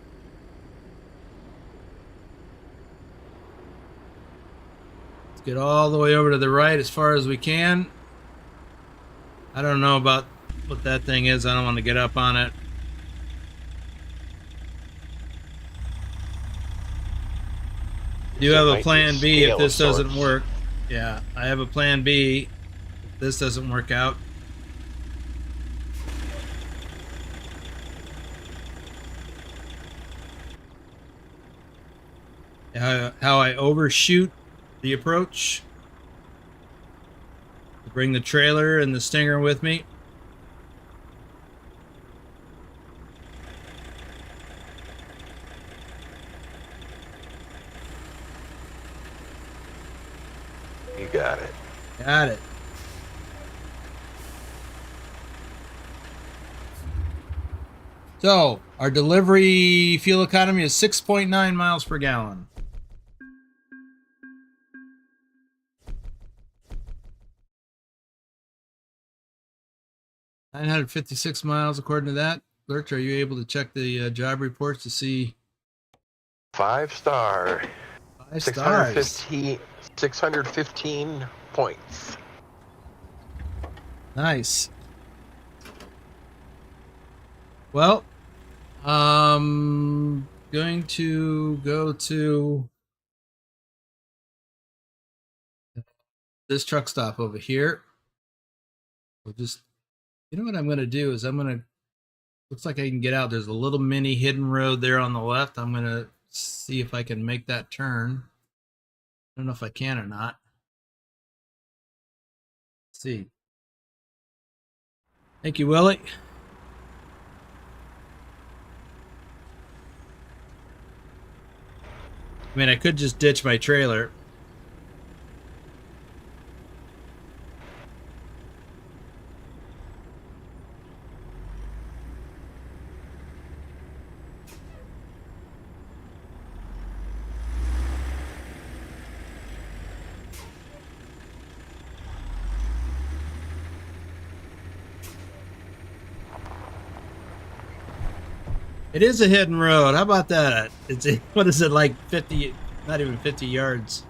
Let's get all the way over to the right as far as we can. I don't know about what that thing is. I don't want to get up on it. I do have a plan B if this doesn't work. Yeah, I have a plan B if this doesn't work out. How I overshoot the approach to bring the trailer and the Stinger with me. You got it. Got it. So, our delivery fuel economy is 6.9 miles per gallon. $956 miles according to that. Lurch, are you able to check the job reports to see? 5-star. 5 stars. 615 points. Nice. Well, going to go to this truck stop over here. We'll just, you know what I'm going to do is I'm going to, looks like I can get out. There's a little mini hidden road there on the left. I'm going to see if I can make that turn. I don't know if I can or not. Let's see. Thank you, Willie. I mean, I could just ditch my trailer. It is a hidden road. How about that? It's, what is it, like 50, not even 50 yards.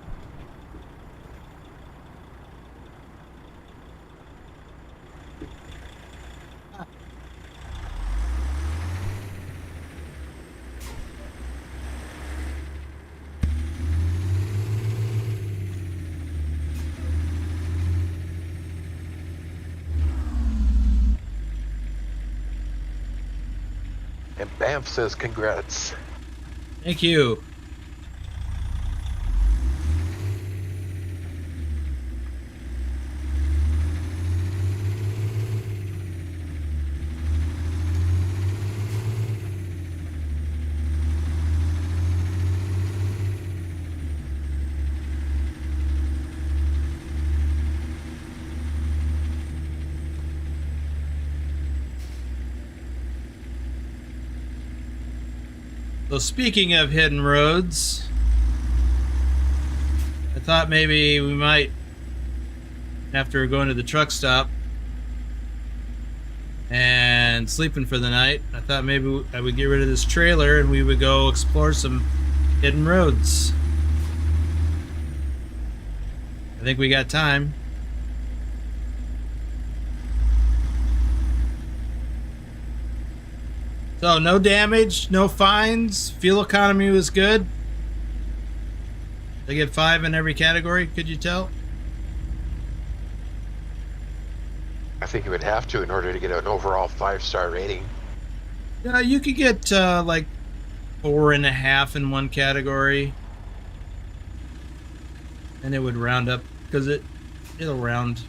And Banff says congrats. Thank you. So speaking of hidden roads, I thought maybe we might, after going to the truck stop and sleeping for the night, I thought maybe I would get rid of this trailer and we would go explore some hidden roads. I think we got time. So no damage, no fines, fuel economy was good. They get 5 in every category, could you tell? I think you would have to in order to get an overall 5-star rating. Yeah, you could get like 4.5 in one category. And it would round up, because it'll round.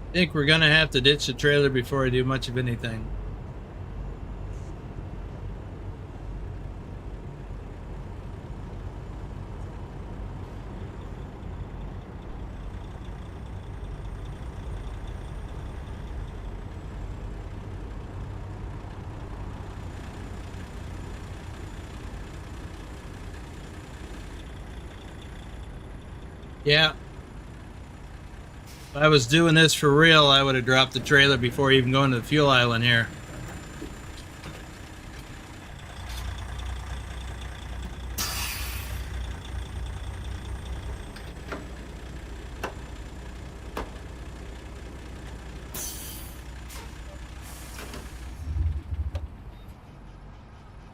I think we're gonna have to ditch the trailer before I do much of anything. Yeah. If I was doing this for real, I would have dropped the trailer before even going to the fuel island here.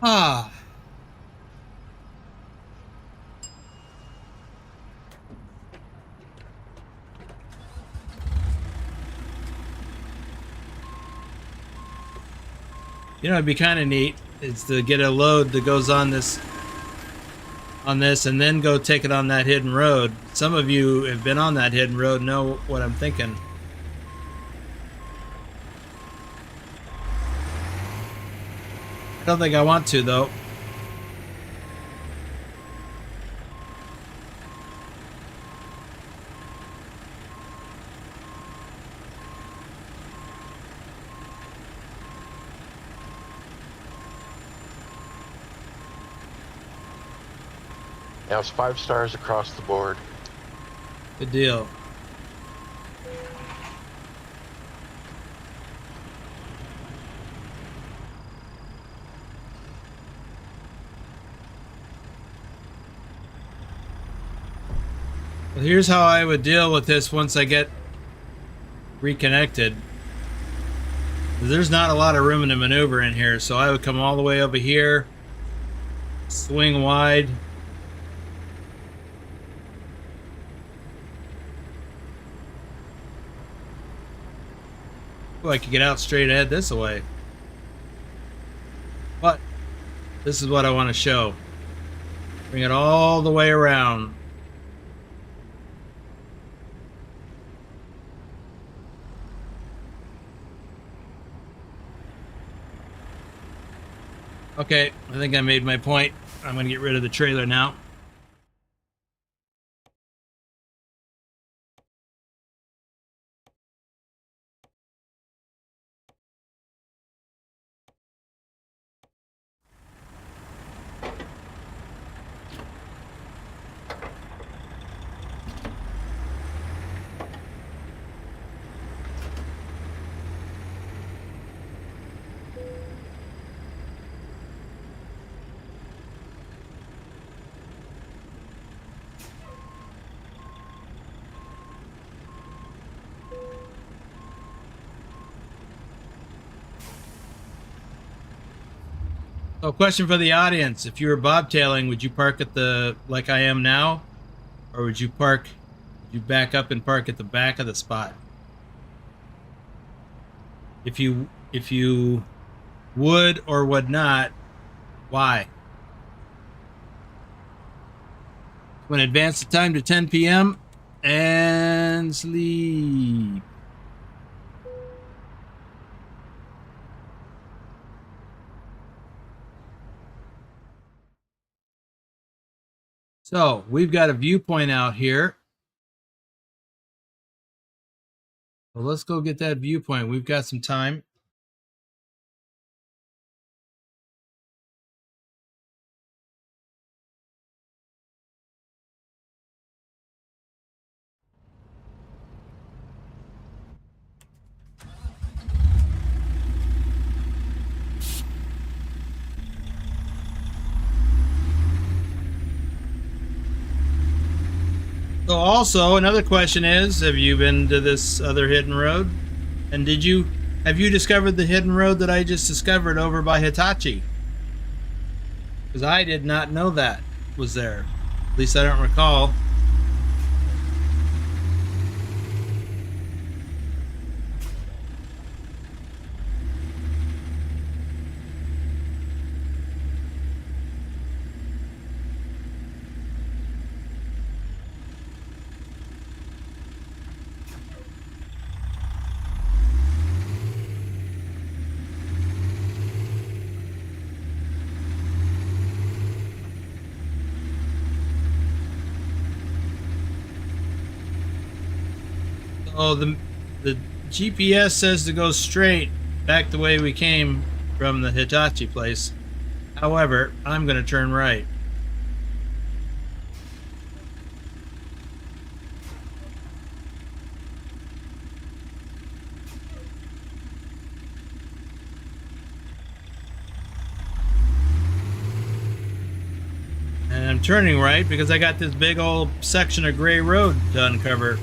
Ah. You know, it'd be kind of neat is to get a load that goes on this, and then go take it on that hidden road. Some of you have been on that hidden road, know what I'm thinking. I don't think I want to, though. Now it's 5 stars across the board. Good deal. Well, here's how I would deal with this once I get reconnected. There's not a lot of room to maneuver in here, so I would come all the way over here, swing wide. Oh, I could get out straight ahead this way. But this is what I want to show. Bring it all the way around. Okay, I think I made my point. I'm going to get rid of the trailer now. So, question for the audience: if you were bobtailing, would you park at the like I am now, or would you back up and park at the back of the spot? If you would or would not, why? I'm going to advance the time to 10 p.m. and sleep. So we've got a viewpoint out here. Well, let's go get that viewpoint. We've got some time. So also another question is, have you been to this other hidden road? And have you discovered the hidden road that I just discovered over by Hitachi? Because I did not know that was there. At least I don't recall. Oh, the GPS says to go straight back the way we came from the Hitachi place. However, I'm going to turn right. And I'm turning right because I got this big old section of gray road to uncover.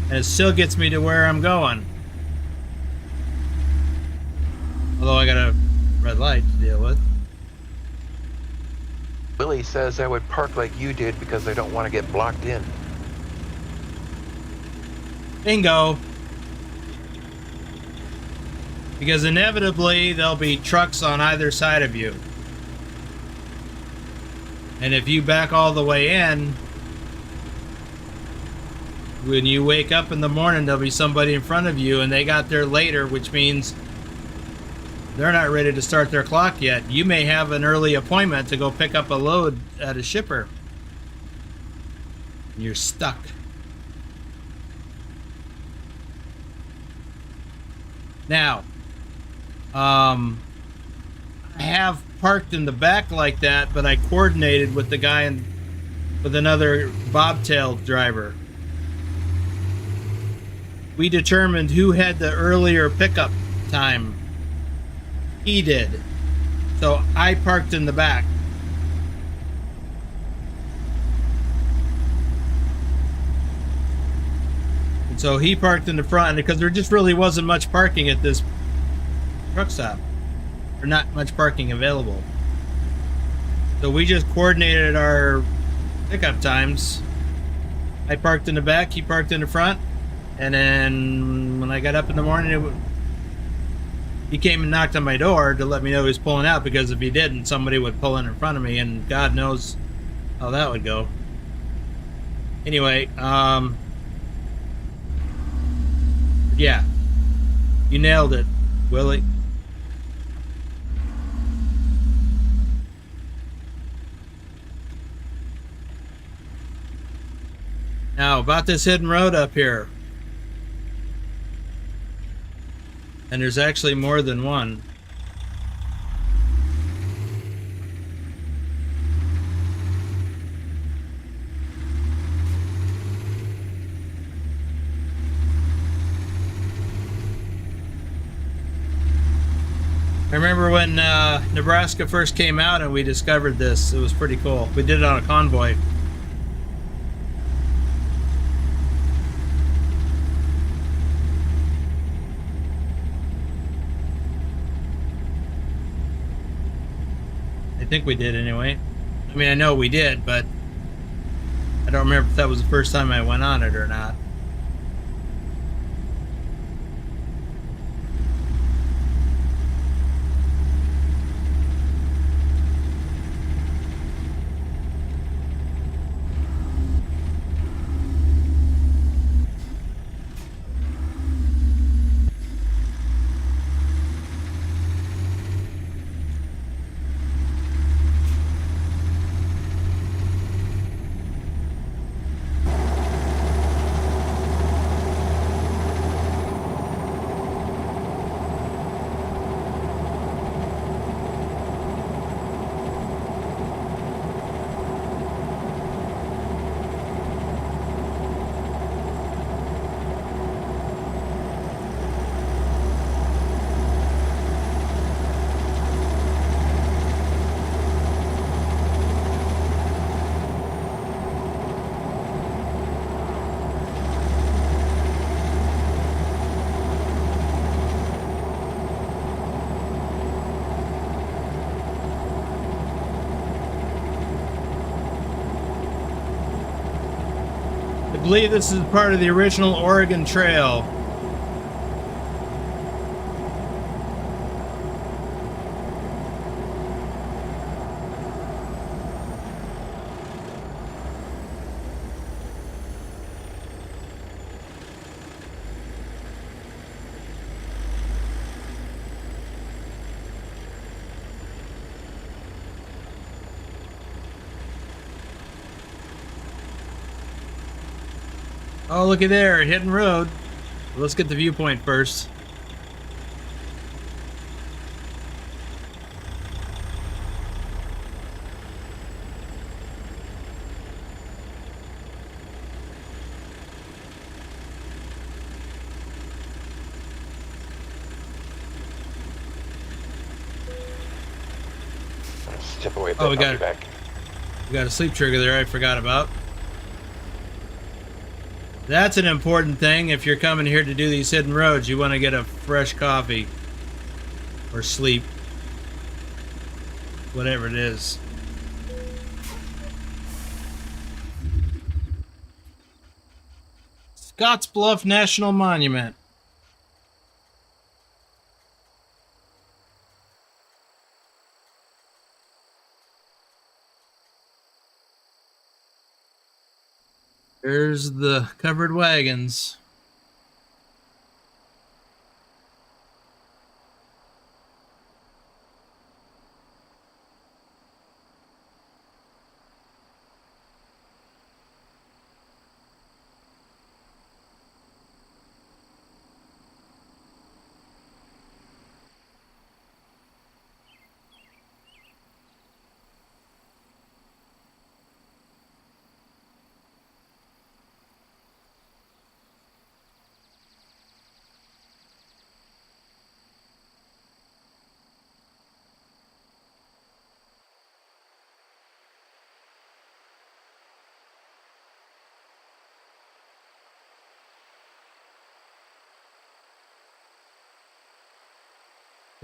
And it still gets me to where I'm going. Although I got a red light to deal with. Willie says I would park like you did because I don't want to get blocked in. Bingo. Because inevitably there'll be trucks on either side of you. And if you back all the way in, when you wake up in the morning, there'll be somebody in front of you and they got there later, which means they're not ready to start their clock yet. You may have an early appointment to go pick up a load at a shipper. And you're stuck. Now, I have parked in the back like that, but I coordinated with the guy with another bobtail driver. We determined who had the earlier pickup time. He did. So I parked in the back. And so he parked in the front because there just really wasn't much parking at this truck stop. Or not much parking available. So we just coordinated our pickup times. I parked in the back, he parked in the front. And then when I got up in the morning, he came and knocked on my door to let me know he was pulling out, because if he didn't, somebody would pull in front of me, and God knows how that would go. Anyway, yeah, you nailed it, Willie. Now, about this hidden road up here. And there's actually more than one. I remember when Nebraska first came out and we discovered this. It was pretty cool. We did it on a convoy. I think we did anyway. I mean, I know we did, but I don't remember if that was the first time I went on it or not. I believe this is part of the original Oregon Trail. Oh, looky there, hitting road. Let's get the viewpoint first. Step away. Oh, we I'll be back. a sleep trigger there I forgot about. That's an important thing. If you're coming here to do these hidden roads, you want to get a fresh coffee or sleep, whatever it is. Scottsbluff National Monument. There's the covered wagons.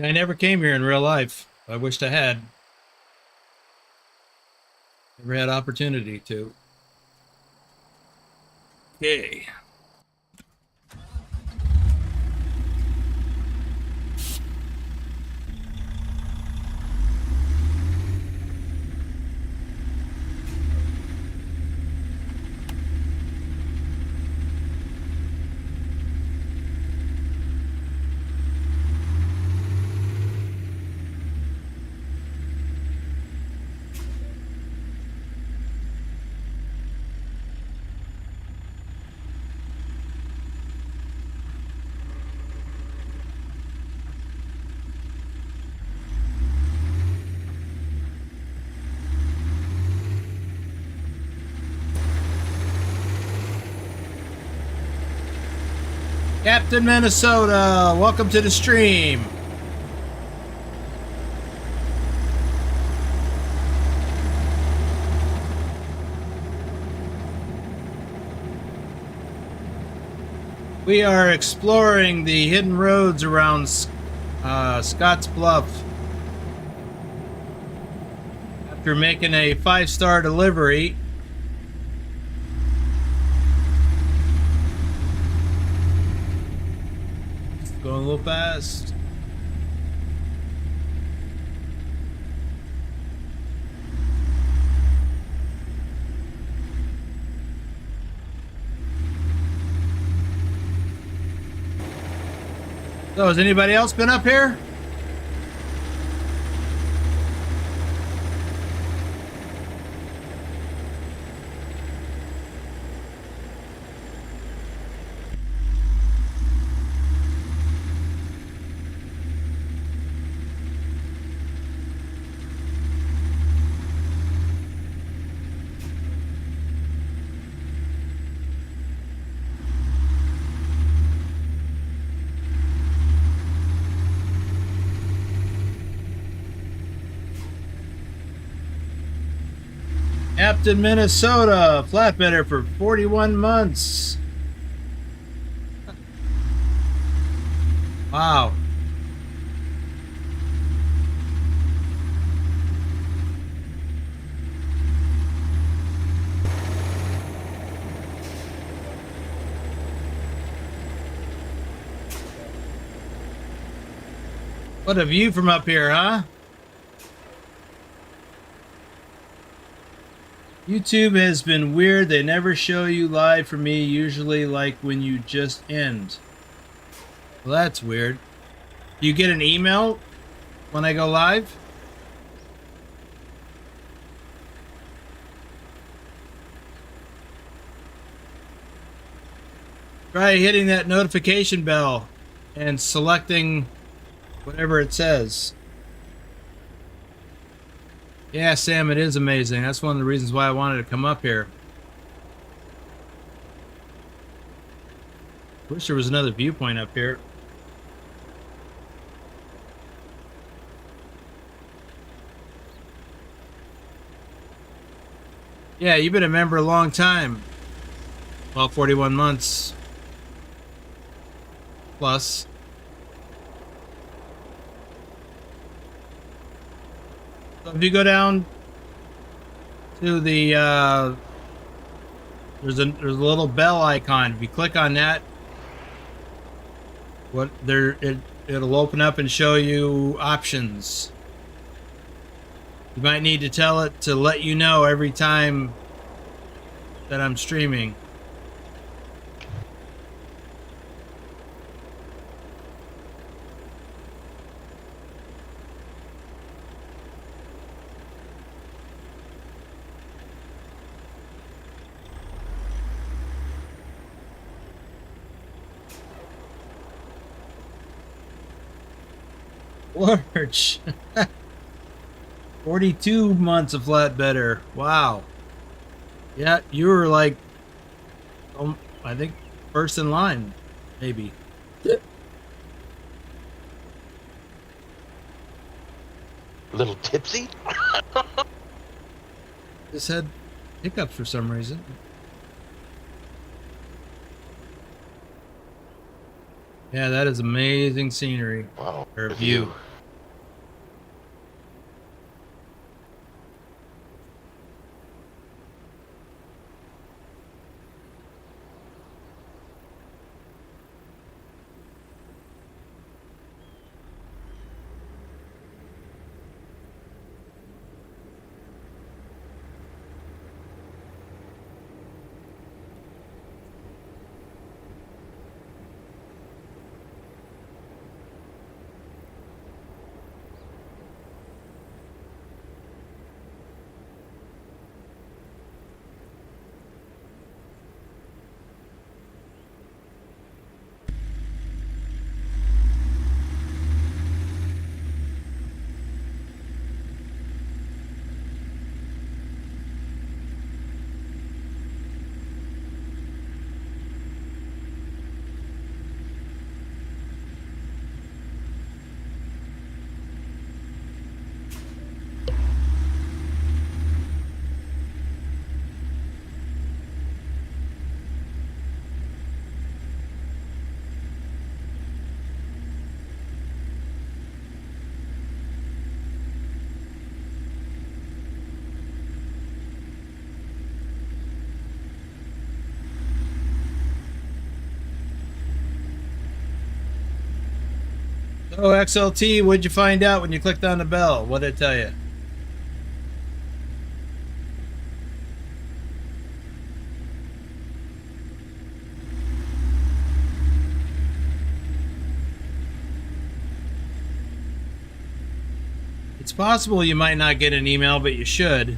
I never came here in real life. I wished I had. Never had opportunity to. Okay. Captain Minnesota, welcome to the stream. We are exploring the hidden roads around Scottsbluff. after making a 5-star delivery. It's going a little fast. So, has anybody else been up here? Captain Minnesota, flatbedder for 41 months. Wow. What a view from up here, huh? YouTube has been weird. They never show you live for me, usually like when you just end. Well, that's weird. Do you get an email when I go live? Try hitting that notification bell and selecting whatever it says. Yeah, Sam, it is amazing. That's one of the reasons why I wanted to come up here. Wish there was another viewpoint up here. Yeah, you've been a member a long time. Well, 41 months. Plus. So if you go down to the there's a little bell icon. If you click on that, it'll open up and show you options. You might need to tell it to let you know every time that I'm streaming. Large. 42 months of flatbedder. Wow. Yeah, you were like, I think first in line, maybe. A little tipsy? Just had hiccups for some reason. Yeah, that is amazing scenery. Wow. Or view. So XLT, what'd you find out when you clicked on the bell? What did it tell you? It's possible you might not get an email, but you should.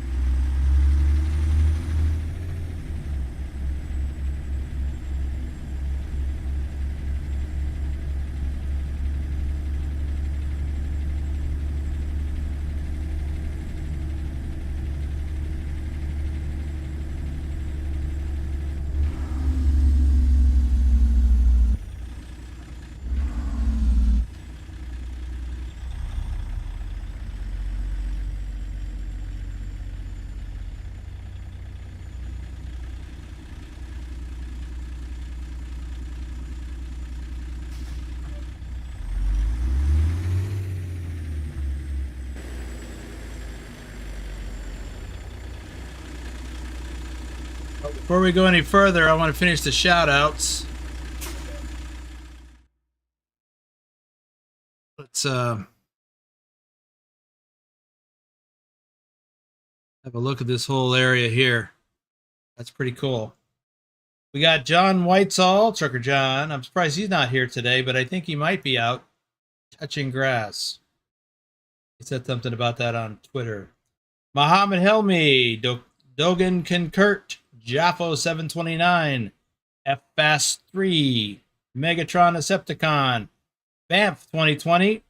Before we go any further, I want to finish the shout outs. Let's have a look at this whole area here. That's pretty cool. We got John Whitesall, Trucker John. I'm surprised he's not here today, but I think he might be out touching grass. He said something about that on Twitter. Muhammad Helmi, Dogan Concurt, Jaffo 729, F Fast 3, Megatron Decepticon, Banff 2020.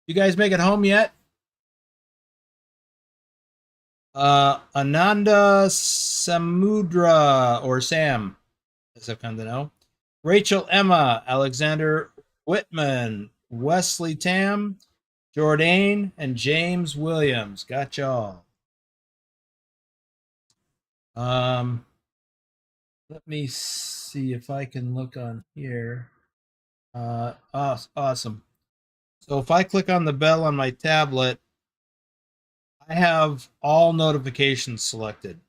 You guys make it home yet? Ananda Samudra, or Sam, as I've come to know. Rachel Emma, Alexander Whitman, Wesley Tam, Jordan, and James Williams. Got y'all. Let me see if I can look on here. Awesome. So if I click on the bell on my tablet, I have all notifications selected.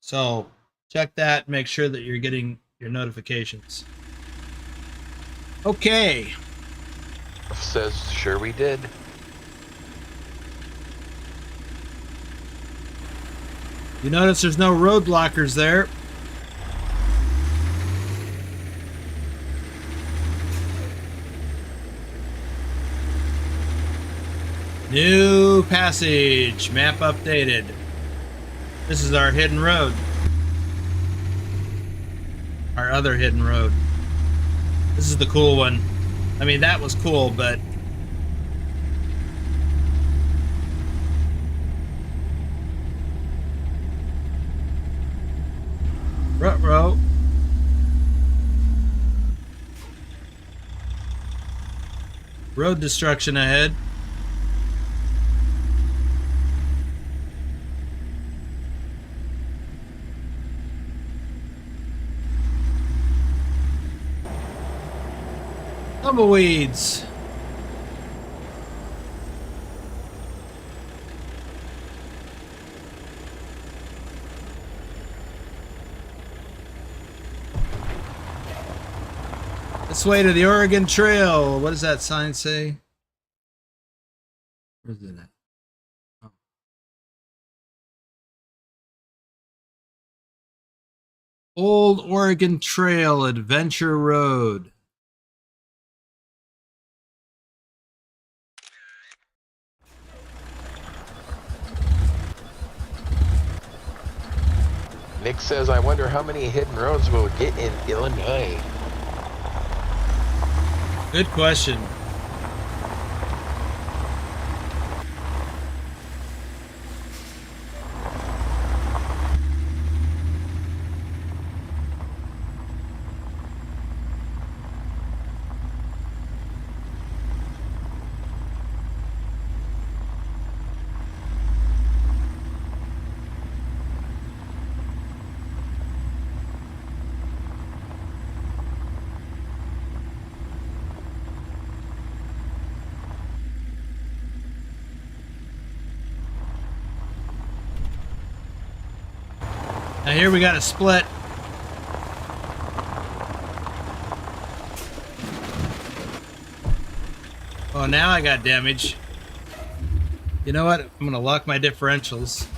So check that, make sure that you're getting your notifications. Okay. Says, sure we did. You notice there's no road blockers there. New passage, map updated. This is our hidden road. Our other hidden road. This is the cool one. I mean, that was cool, but ruh-roh. Road destruction ahead. Tumbleweeds. This way to the Oregon Trail. What does that sign say? Where's it at? Oh. Old Oregon Trail, Adventure Road. Nick says, I wonder how many hidden roads we'll get in Illinois. Good question. Now here we got a split. Oh, now I got damage. You know what? I'm gonna lock my differentials.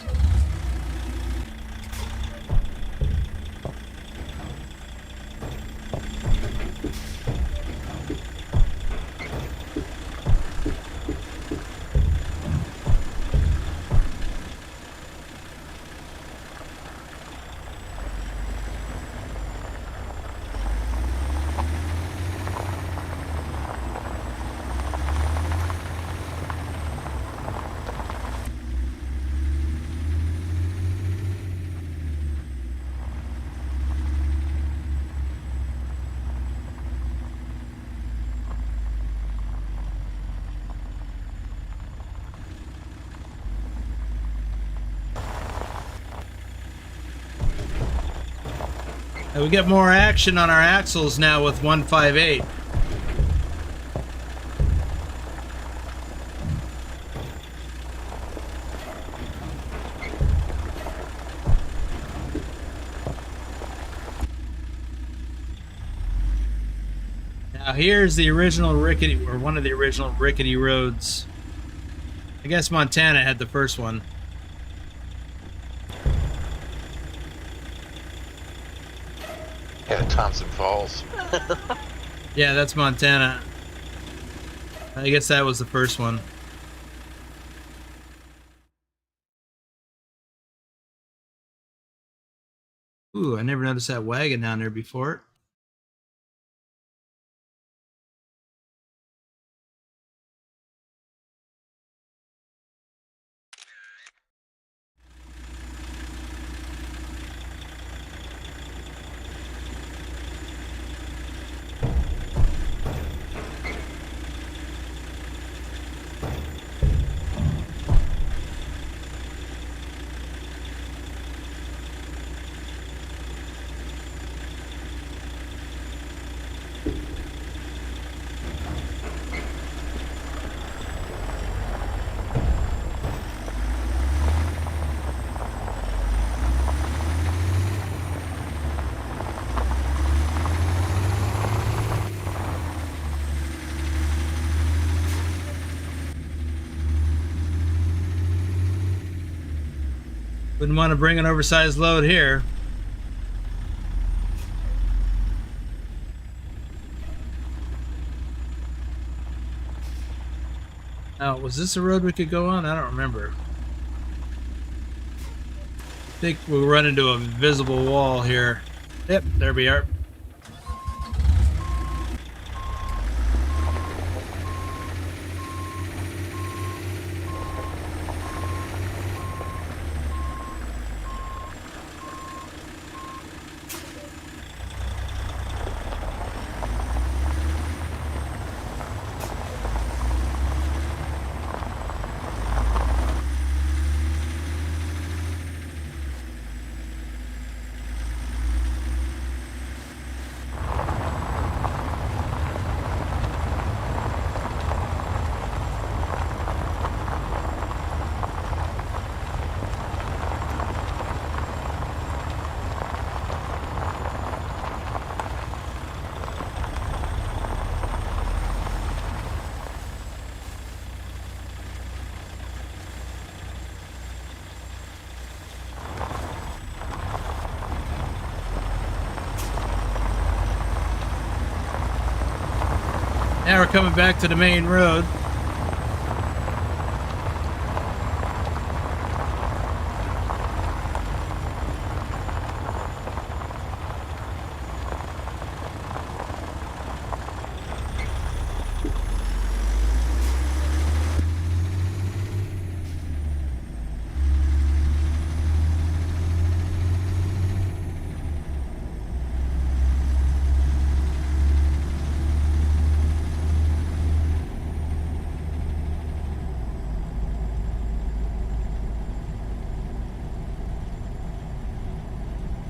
And we get more action on our axles now with 158. Now here's the original rickety, or one of the original rickety roads. I guess Montana had the first one. Yeah, Thompson Falls. Yeah, that's Montana. I guess that was the first one. Ooh, I never noticed that wagon down there before. Wouldn't want to bring an oversized load here. Now, was this a road we could go on? I don't remember. I think we'll run into a visible wall here. Yep, there we are. Now we're coming back to the main road.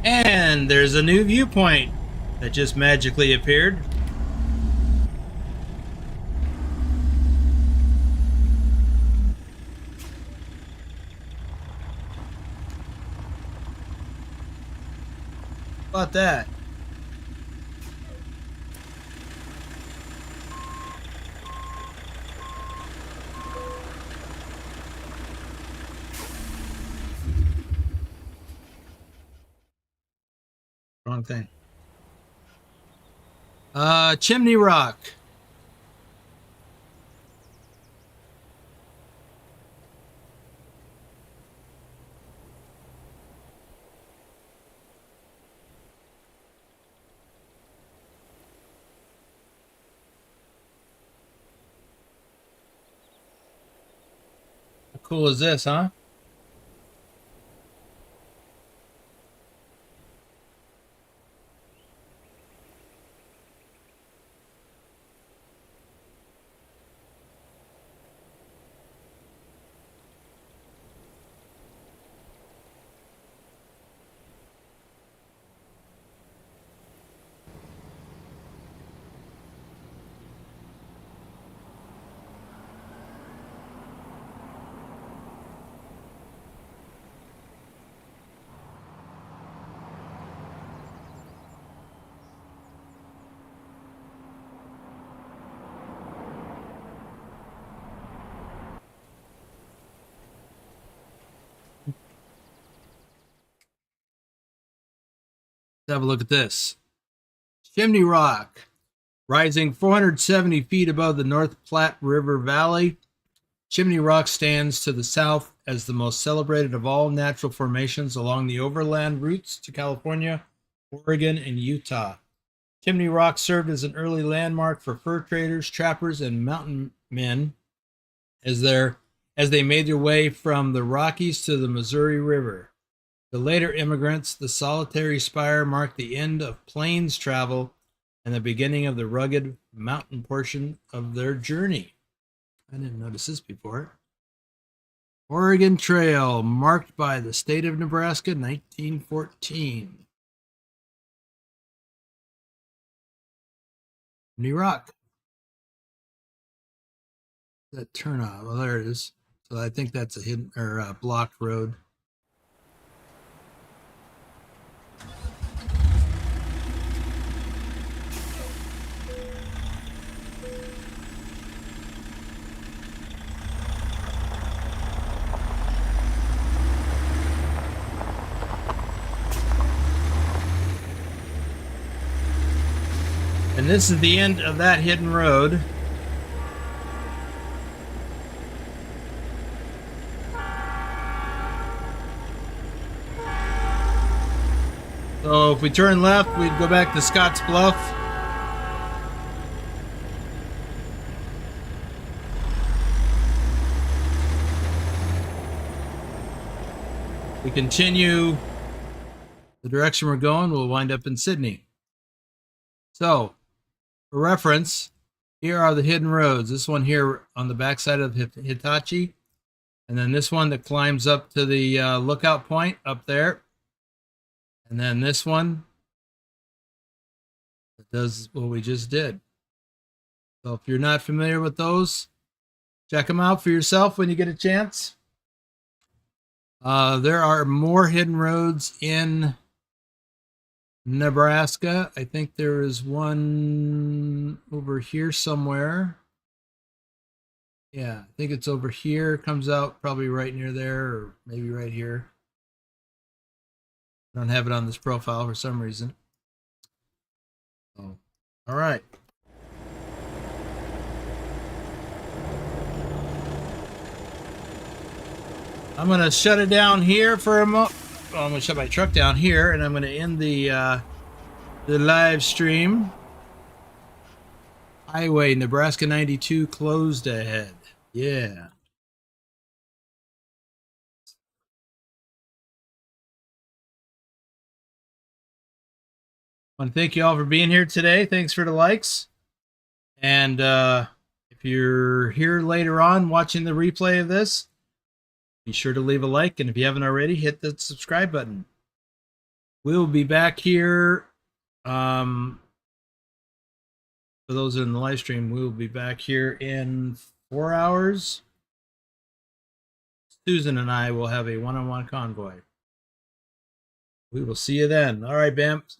And there's a new viewpoint that just magically appeared. How about that? Wrong thing. Chimney Rock. How cool is this, huh? Let's have a look at this. Chimney Rock, rising 470 feet above the North Platte River Valley. Chimney Rock stands to the south as the most celebrated of all natural formations along the overland routes to California, Oregon, and Utah. Chimney Rock served as an early landmark for fur traders, trappers, and mountain men as they made their way from the Rockies to the Missouri River. The later immigrants, the solitary spire marked the end of plains travel and the beginning of the rugged mountain portion of their journey. I didn't notice this before. Oregon Trail, marked by the state of Nebraska, 1914. Chimney Rock. That turnoff. Well, there it is. So I think that's a hidden or blocked road. And this is the end of that hidden road. So if we turn left, we'd go back to Scottsbluff. We continue the direction we're going, we'll wind up in Sydney. So, for reference, here are the hidden roads. This one here on the backside of Hitachi, and then this one that climbs up to the lookout point up there, and then this one that does what we just did. So if you're not familiar with those, check them out for yourself when you get a chance. There are more hidden roads in Nebraska. I think there is one over here somewhere. Yeah, I think it's over here. Comes out probably right near there, or maybe right here. I don't have it on this profile for some reason. Oh, all right. I'm going to shut it down here for a moment. Well, I'm going to shut my truck down here, and I'm going to end the live stream. Highway Nebraska 92 closed ahead. Yeah. I want to thank you all for being here today. Thanks for the likes. And if you're here later on watching the replay of this, be sure to leave a like. And if you haven't already, hit the subscribe button. We'll be back here. For those in the live stream, we'll be back here in 4 hours. Susan and I will have a one-on-one convoy. We will see you then. All right, Bamps.